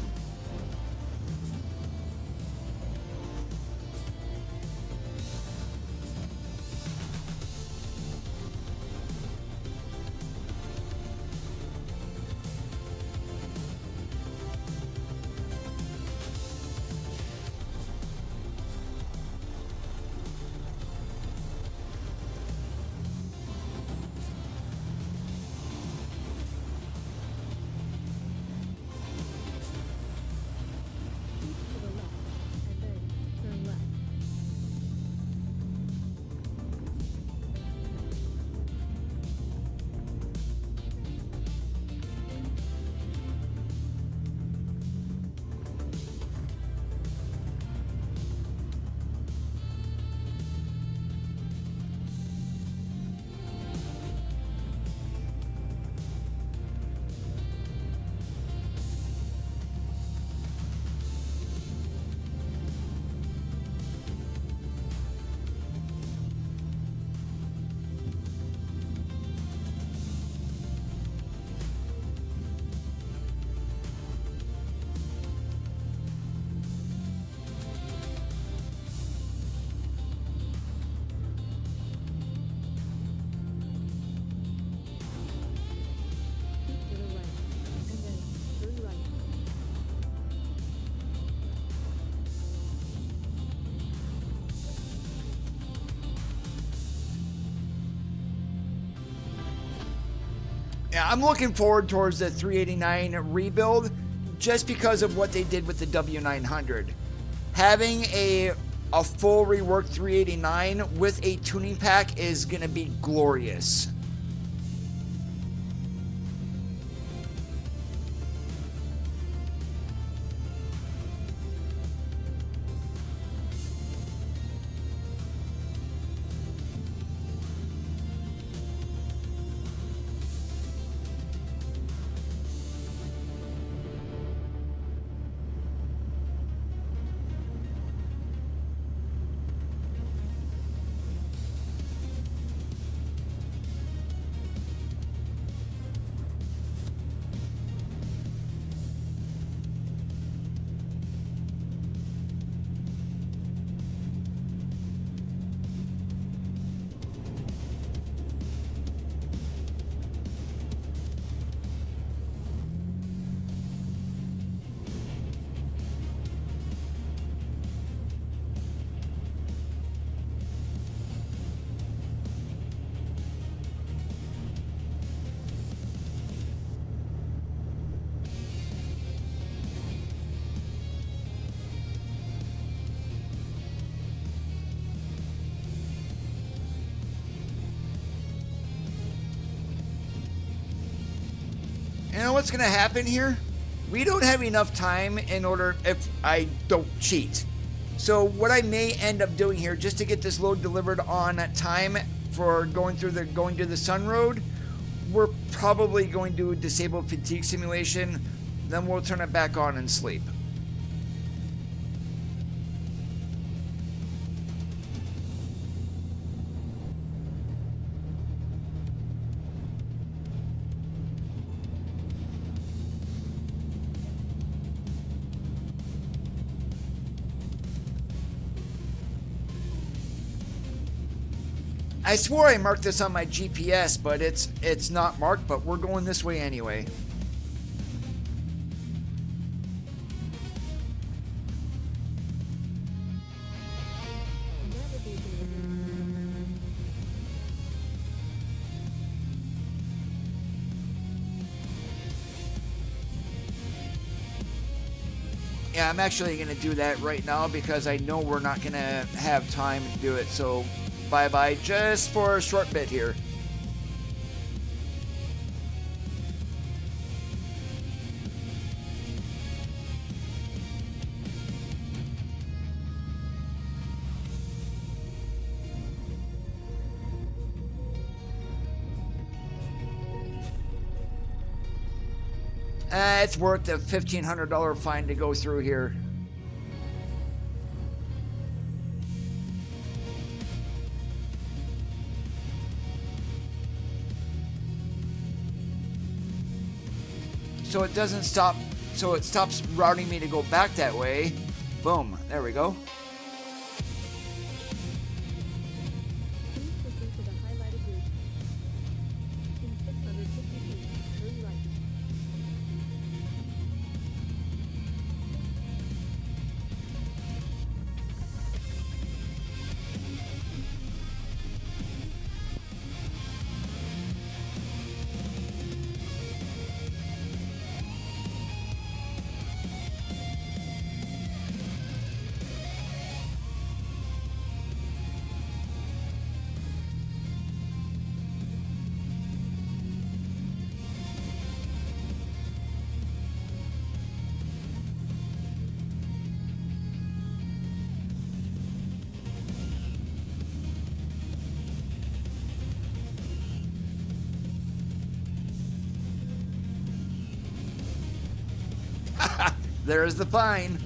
Yeah, I'm looking forward towards the 389 rebuild just because of what they did with the W900. Having a full reworked 389 with a tuning pack is going to be glorious. You know what's going to happen here? We don't have enough time in order if I don't cheat. So what I may end up doing here, just to get this load delivered on time for going to the Sun Road, we're probably going to disable fatigue simulation, then we'll turn it back on and sleep. I swore I marked this on my GPS, but it's not marked, but we're going this way anyway. Yeah, I'm actually going to do that right now because I know we're not going to have time to do it, so bye-bye just for a short bit here. It's worth the $1,500 fine to go through here. So it doesn't stop, so it stops routing me to go back that way. Boom, there we go. Please proceed to the highlighted route. In 650 feet, turn right. There's the fine.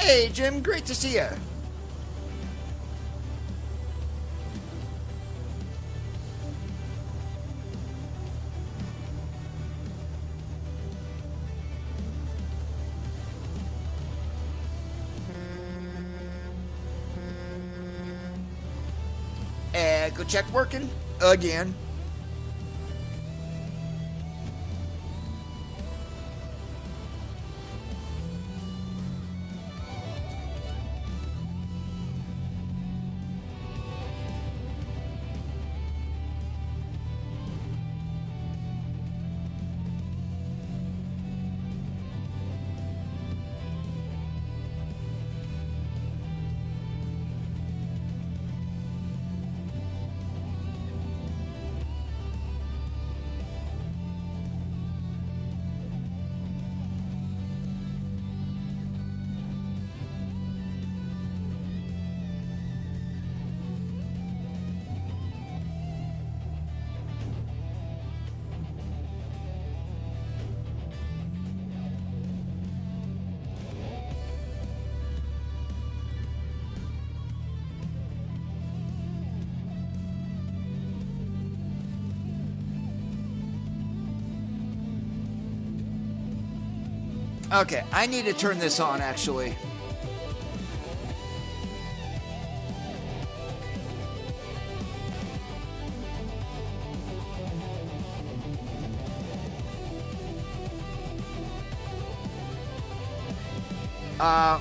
Hey, Jim, great to see you. Go check working again. Okay, I need to turn this on actually.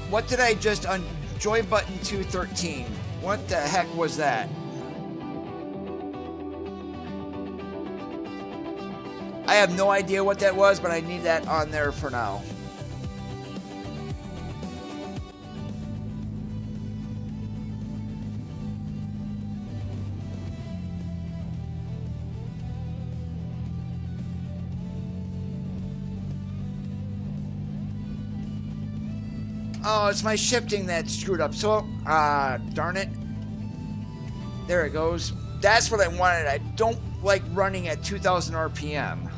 What did I just joy button 213? What the heck was that? I have no idea what that was, but I need that on there for now. Oh, it's my shifting that's screwed up. So, darn it. There it goes. That's what I wanted. I don't like running at 2000 RPM.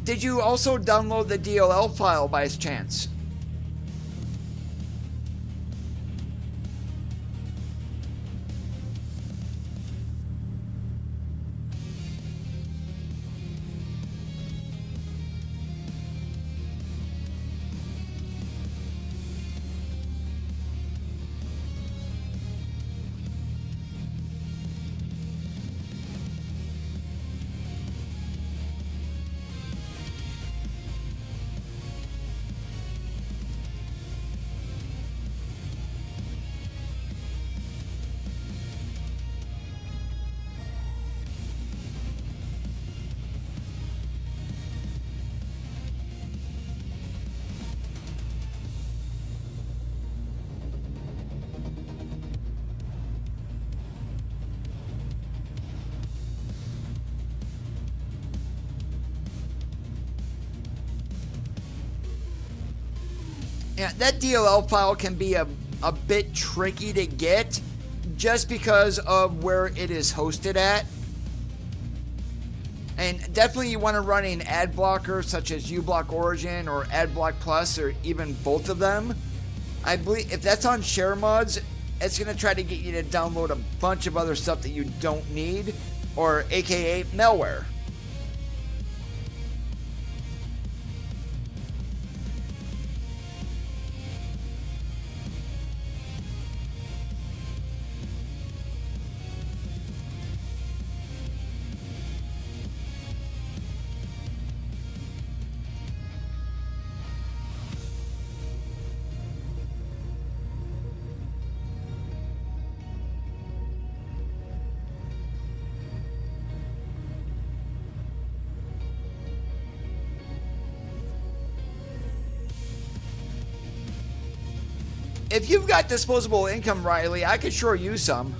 Did you also download the DLL file by chance? Yeah, that DLL file can be a bit tricky to get just because of where it is hosted at. And definitely you want to run an ad blocker such as uBlock Origin or AdBlock Plus or even both of them. I believe if that's on share mods, it's going to try to get you to download a bunch of other stuff that you don't need, or aka malware. If you've got disposable income, Riley, I could sure use some.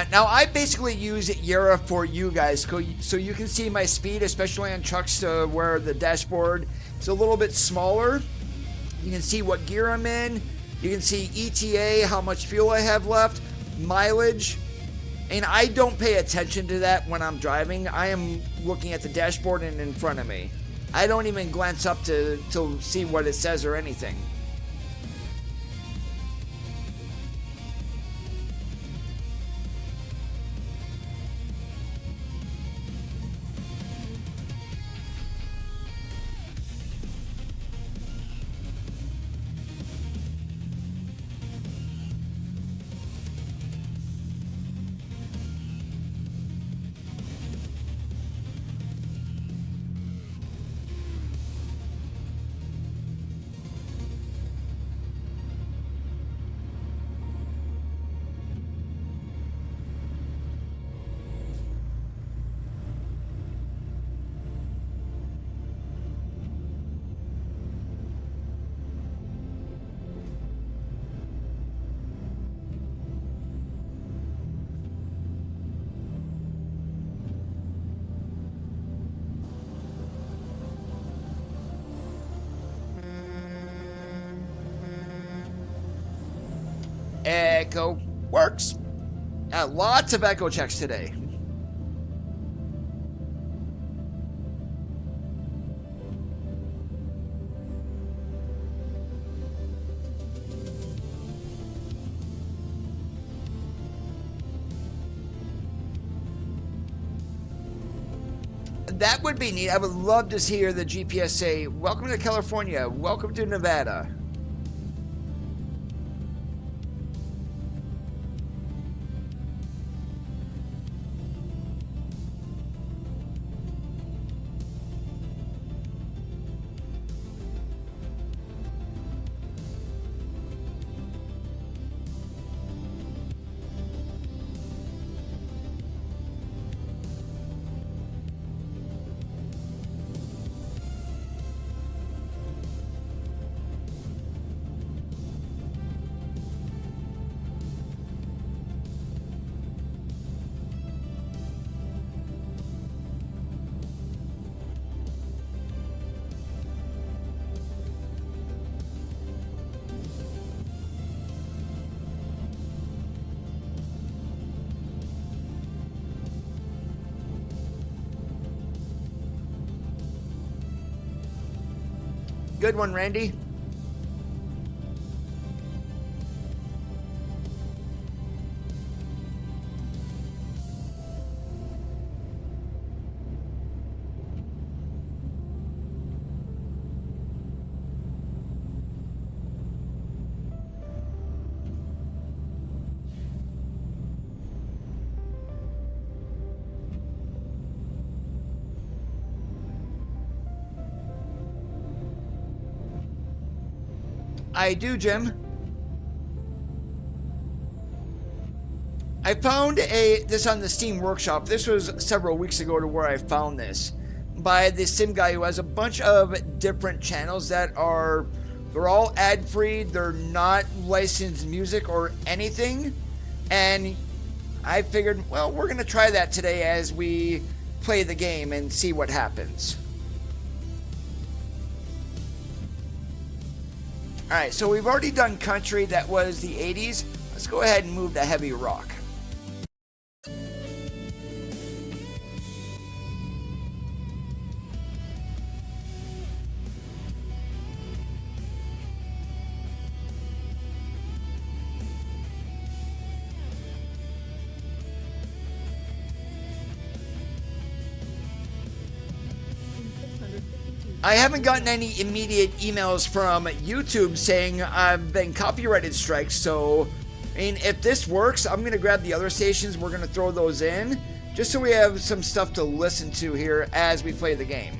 Now, I basically use Yara for you guys, so you can see my speed, especially on trucks where the dashboard is a little bit smaller. You can see what gear I'm in. You can see ETA, how much fuel I have left, mileage. And I don't pay attention to that when I'm driving. I am looking at the dashboard and in front of me. I don't even glance up to see what it says or anything. Echo works. Lots of echo checks today. That would be neat. I would love to hear the GPS say, "Welcome to California. Welcome to Nevada." Good one, Randy. I do, Jim. I found this on the Steam Workshop. This was several weeks ago to where I found this by the sim guy who has a bunch of different channels that they're all ad-free. They're not licensed music or anything. And I figured, well, we're going to try that today as we play the game and see what happens. Alright, so we've already done country. That was the 80s. Let's go ahead and move to heavy rock. I haven't gotten any immediate emails from YouTube saying I've been copyrighted strikes, so I mean, if this works, I'm going to grab the other stations, we're going to throw those in, just so we have some stuff to listen to here as we play the game.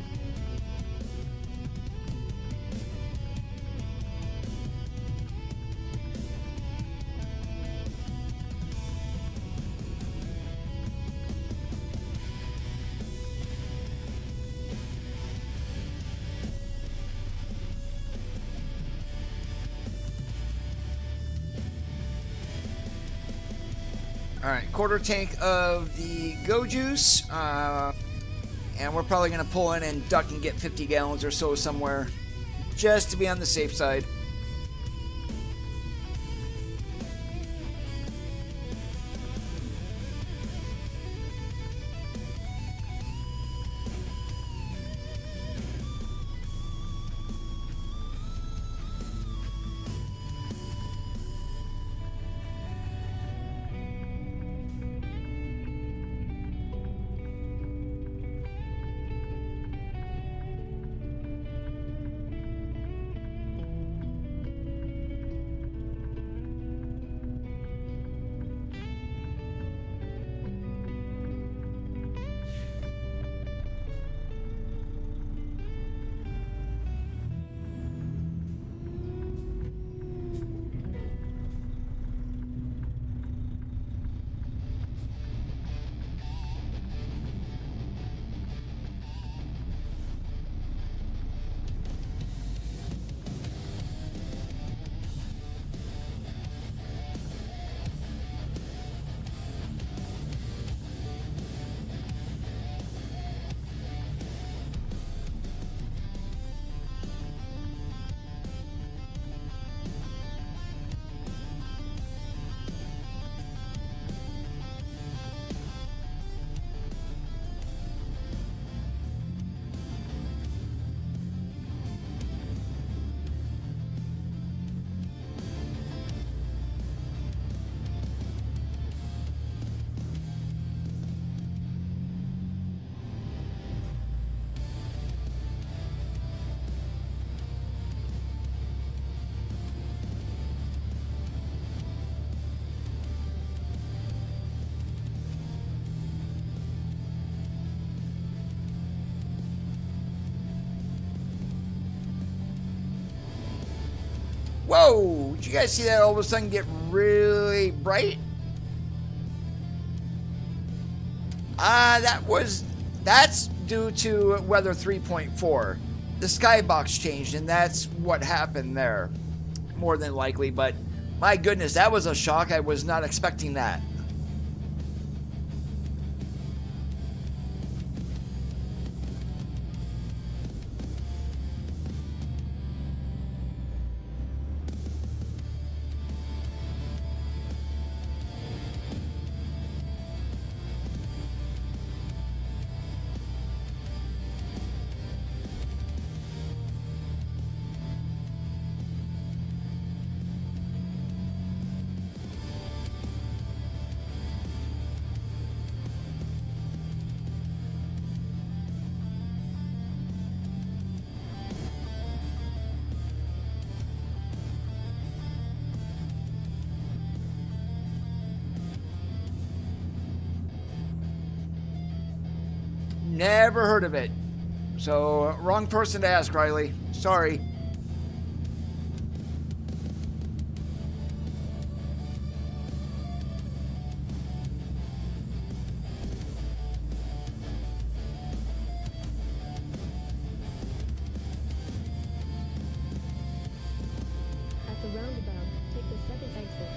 Alright, quarter tank of the Go Juice. And we're probably going to pull in and duck and get 50 gallons or so somewhere, just to be on the safe side. Whoa! Did you guys see that all of a sudden get really bright? That's due to weather 3.4. The skybox changed, and that's what happened there, more than likely. But my goodness, that was a shock. I was not expecting that. Never heard of it. So, wrong person to ask, Riley. Sorry. At the roundabout, take the second exit.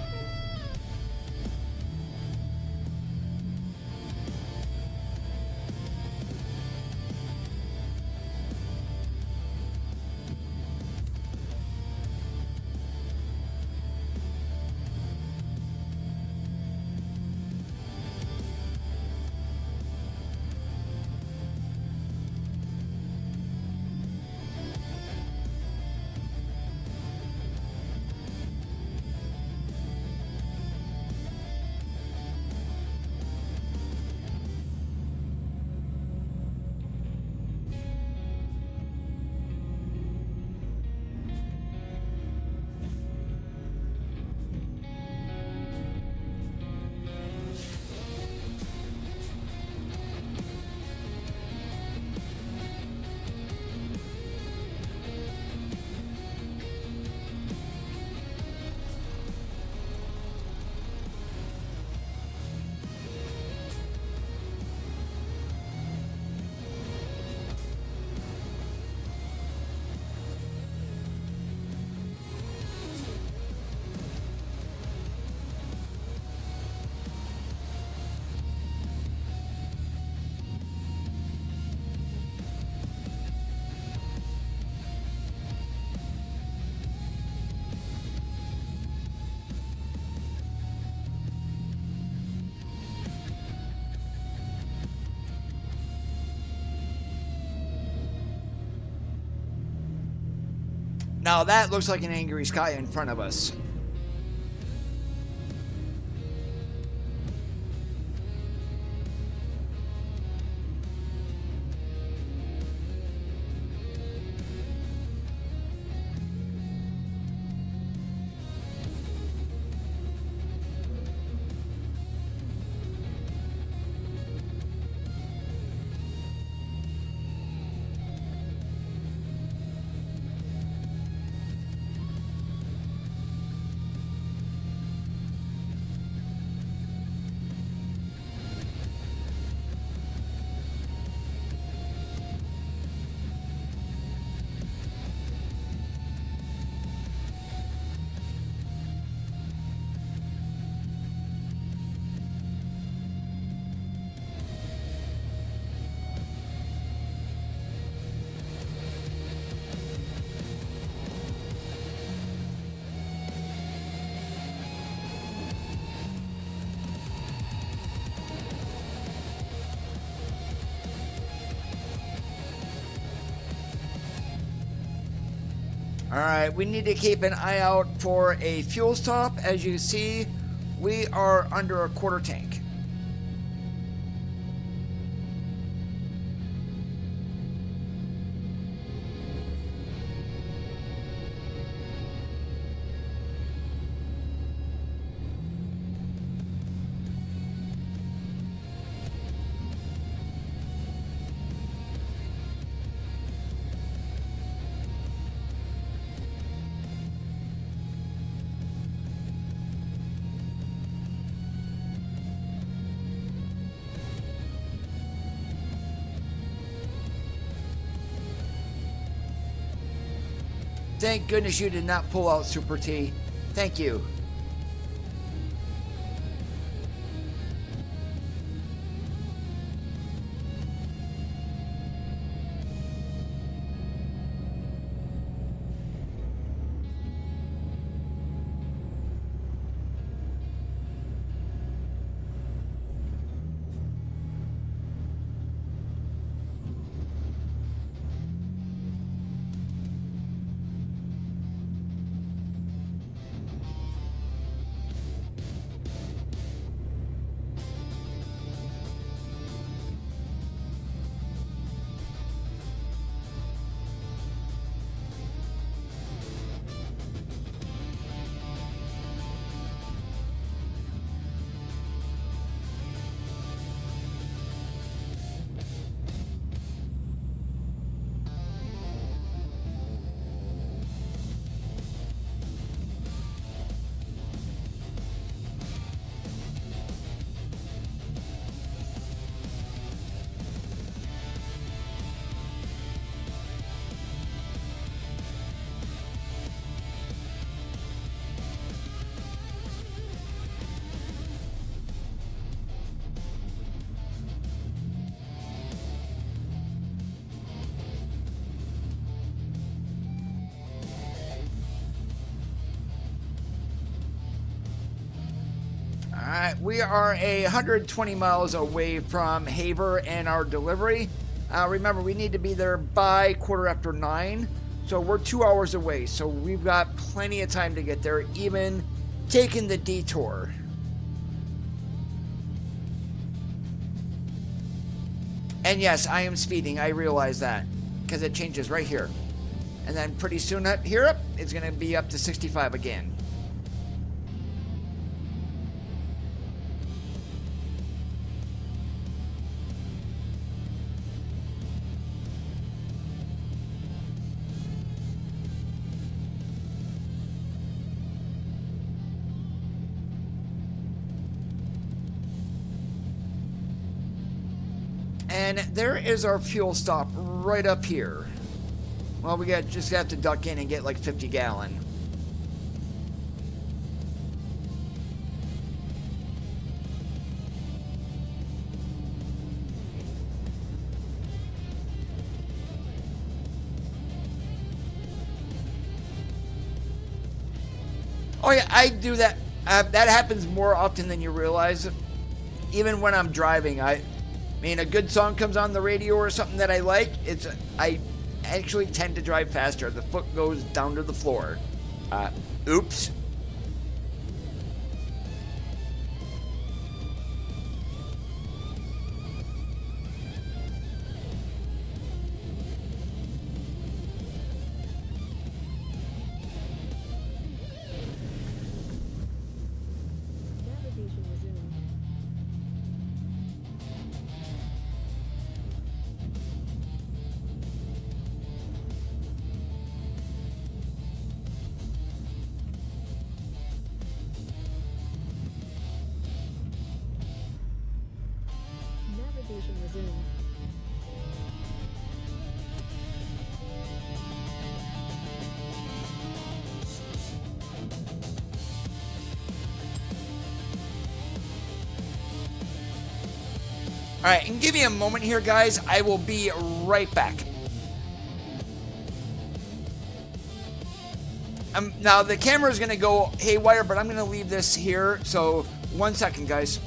Now that looks like an angry sky in front of us. Alright, we need to keep an eye out for a fuel stop. As you see, we are under a quarter tank. Thank goodness you did not pull out Super T. Thank you. Alright, we are 120 miles away from Haver and our delivery. Remember, we need to be there by 9:15, so we're 2 hours away, so we've got plenty of time to get there, even taking the detour. And yes, I am speeding, I realize that, because it changes right here. And then pretty soon here up, it's going to be up to 65 again. And there is our fuel stop right up here. Well, we just have to duck in and get like 50 gallon. Oh yeah, I do that. That happens more often than you realize. Even when I'm driving, I mean, a good song comes on the radio or something that I like. actually tend to drive faster. The foot goes down to the floor. Oops. Navigation resumed. Navigation resumed. All right, and give me a moment here, guys. I will be right back. Now, the camera is going to go haywire, but I'm going to leave this here. So, 1 second, guys.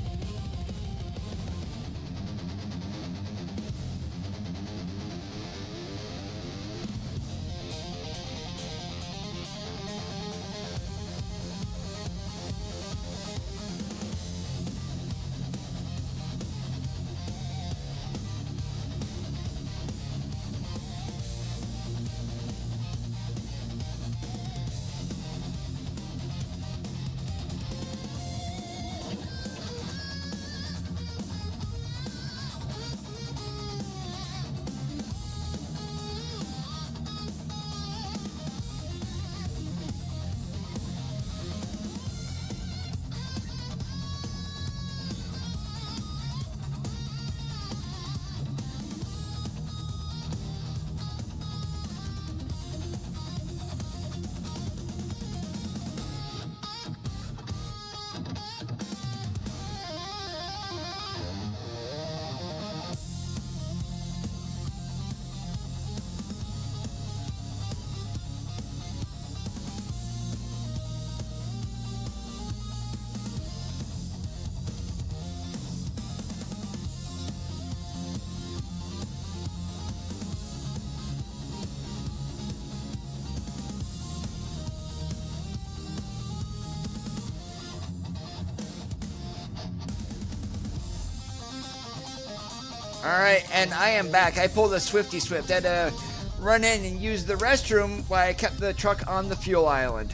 Alright, and I am back. I pulled a Swifty Swift. Had to run in and use the restroom while I kept the truck on the fuel island.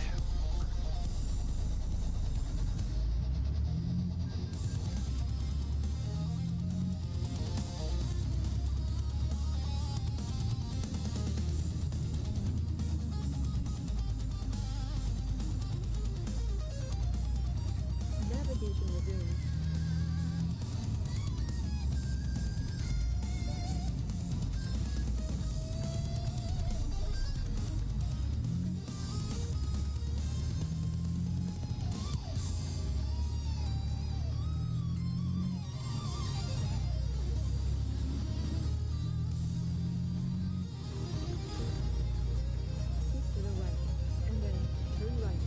Navigation resumed. Keep to the right, and then turn right.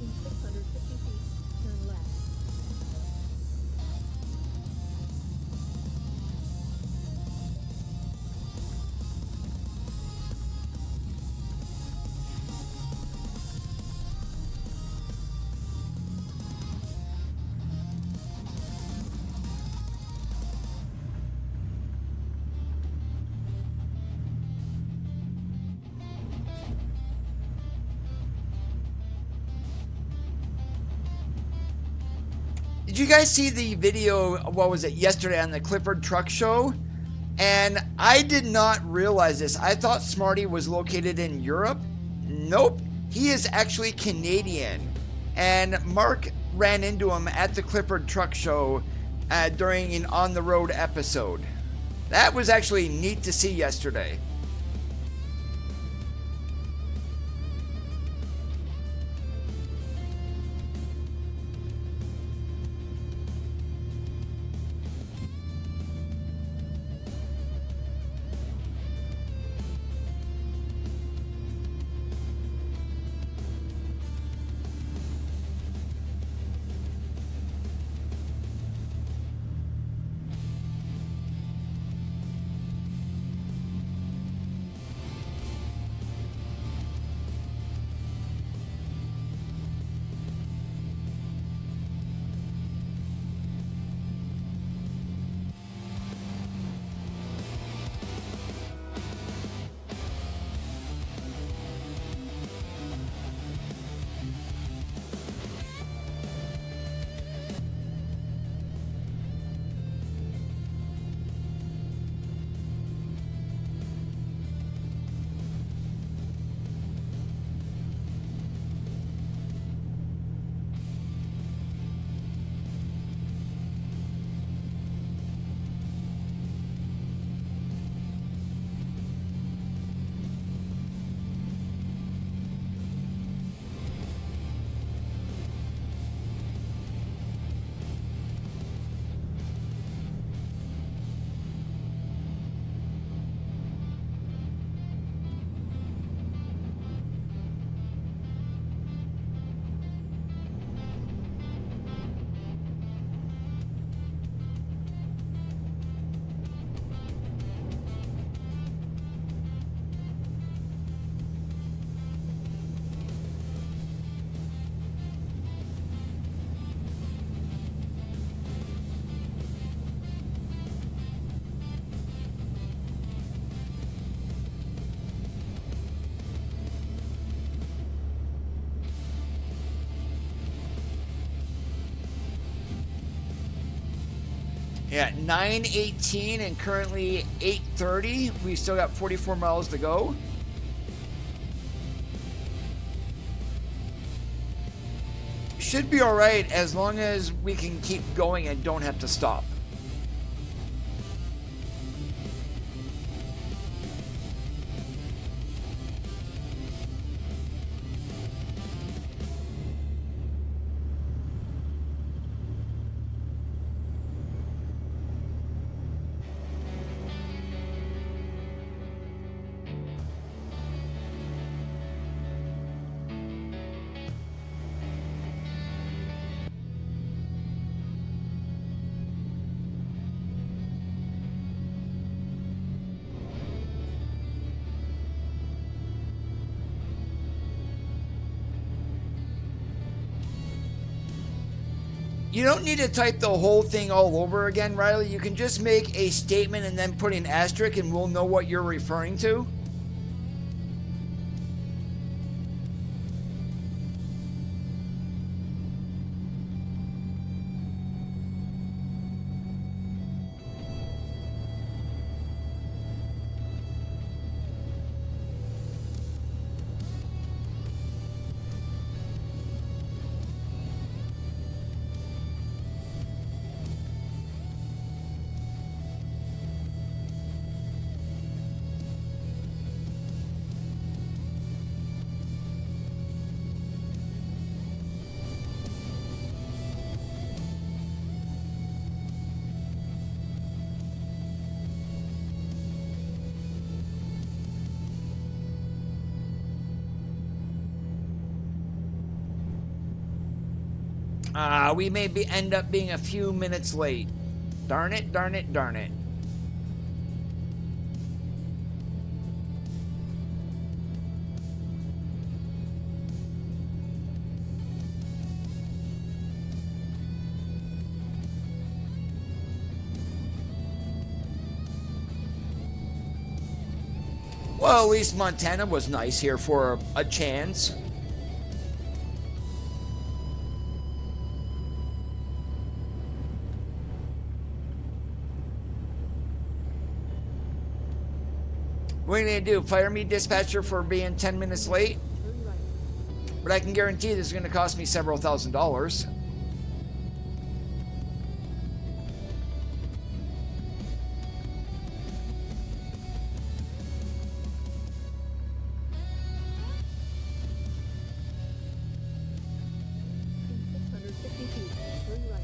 In 650 feet, turn left. Did you guys see the video, what was it, yesterday on the Clifford Truck Show? And I did not realize this. I thought Smarty was located in Europe. Nope. He is actually Canadian. And Mark ran into him at the Clifford Truck Show during an On the Road episode. That was actually neat to see yesterday. Yeah, 9:18 and currently 8:30. We've still got 44 miles to go. Should be all right as long as we can keep going and don't have to stop. You don't need to type the whole thing all over again, Riley. You can just make a statement and then put an asterisk and we'll know what you're referring to. We may end up being a few minutes late. Darn it, darn it, darn it. Well, at least Montana was nice here for a chance. What are you gonna do? Fire me, dispatcher, for being 10 minutes late? Turn right. But I can guarantee this is gonna cost me several $1,000s. In 650 feet, turn right.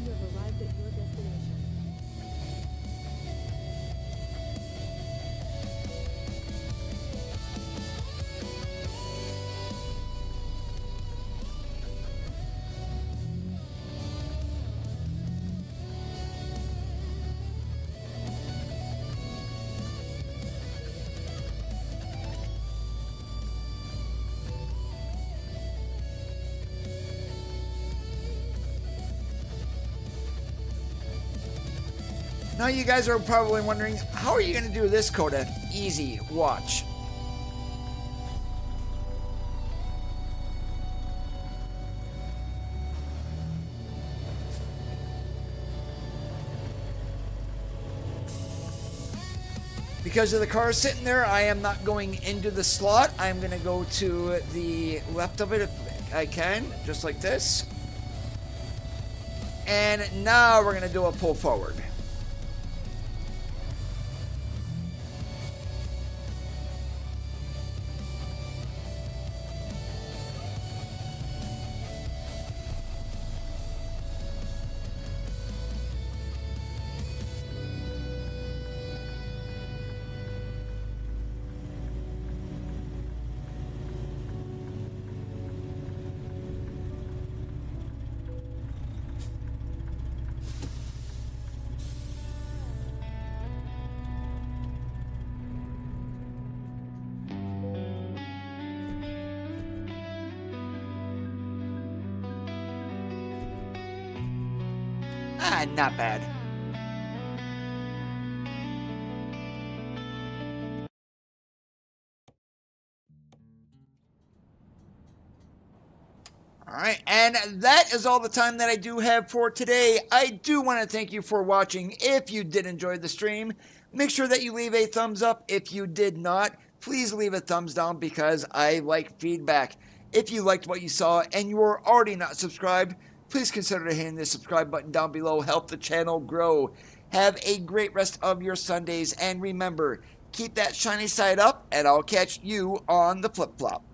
You have arrived at your destination. Now you guys are probably wondering, how are you gonna do this, Coda? Easy, watch. Because of the car sitting there, I am not going into the slot. I'm gonna go to the left of it if I can, just like this. And now we're gonna do a pull forward. Not bad. And that is all the time that I do have for today. I do want to thank you for watching. If you did enjoy the stream, make sure that you leave a thumbs up. If you did not, please leave a thumbs down because I like feedback. If you liked what you saw and you are already not subscribed, please consider hitting the subscribe button down below. Help the channel grow. Have a great rest of your Sundays, and remember, keep that shiny side up, and I'll catch you on the flip-flop.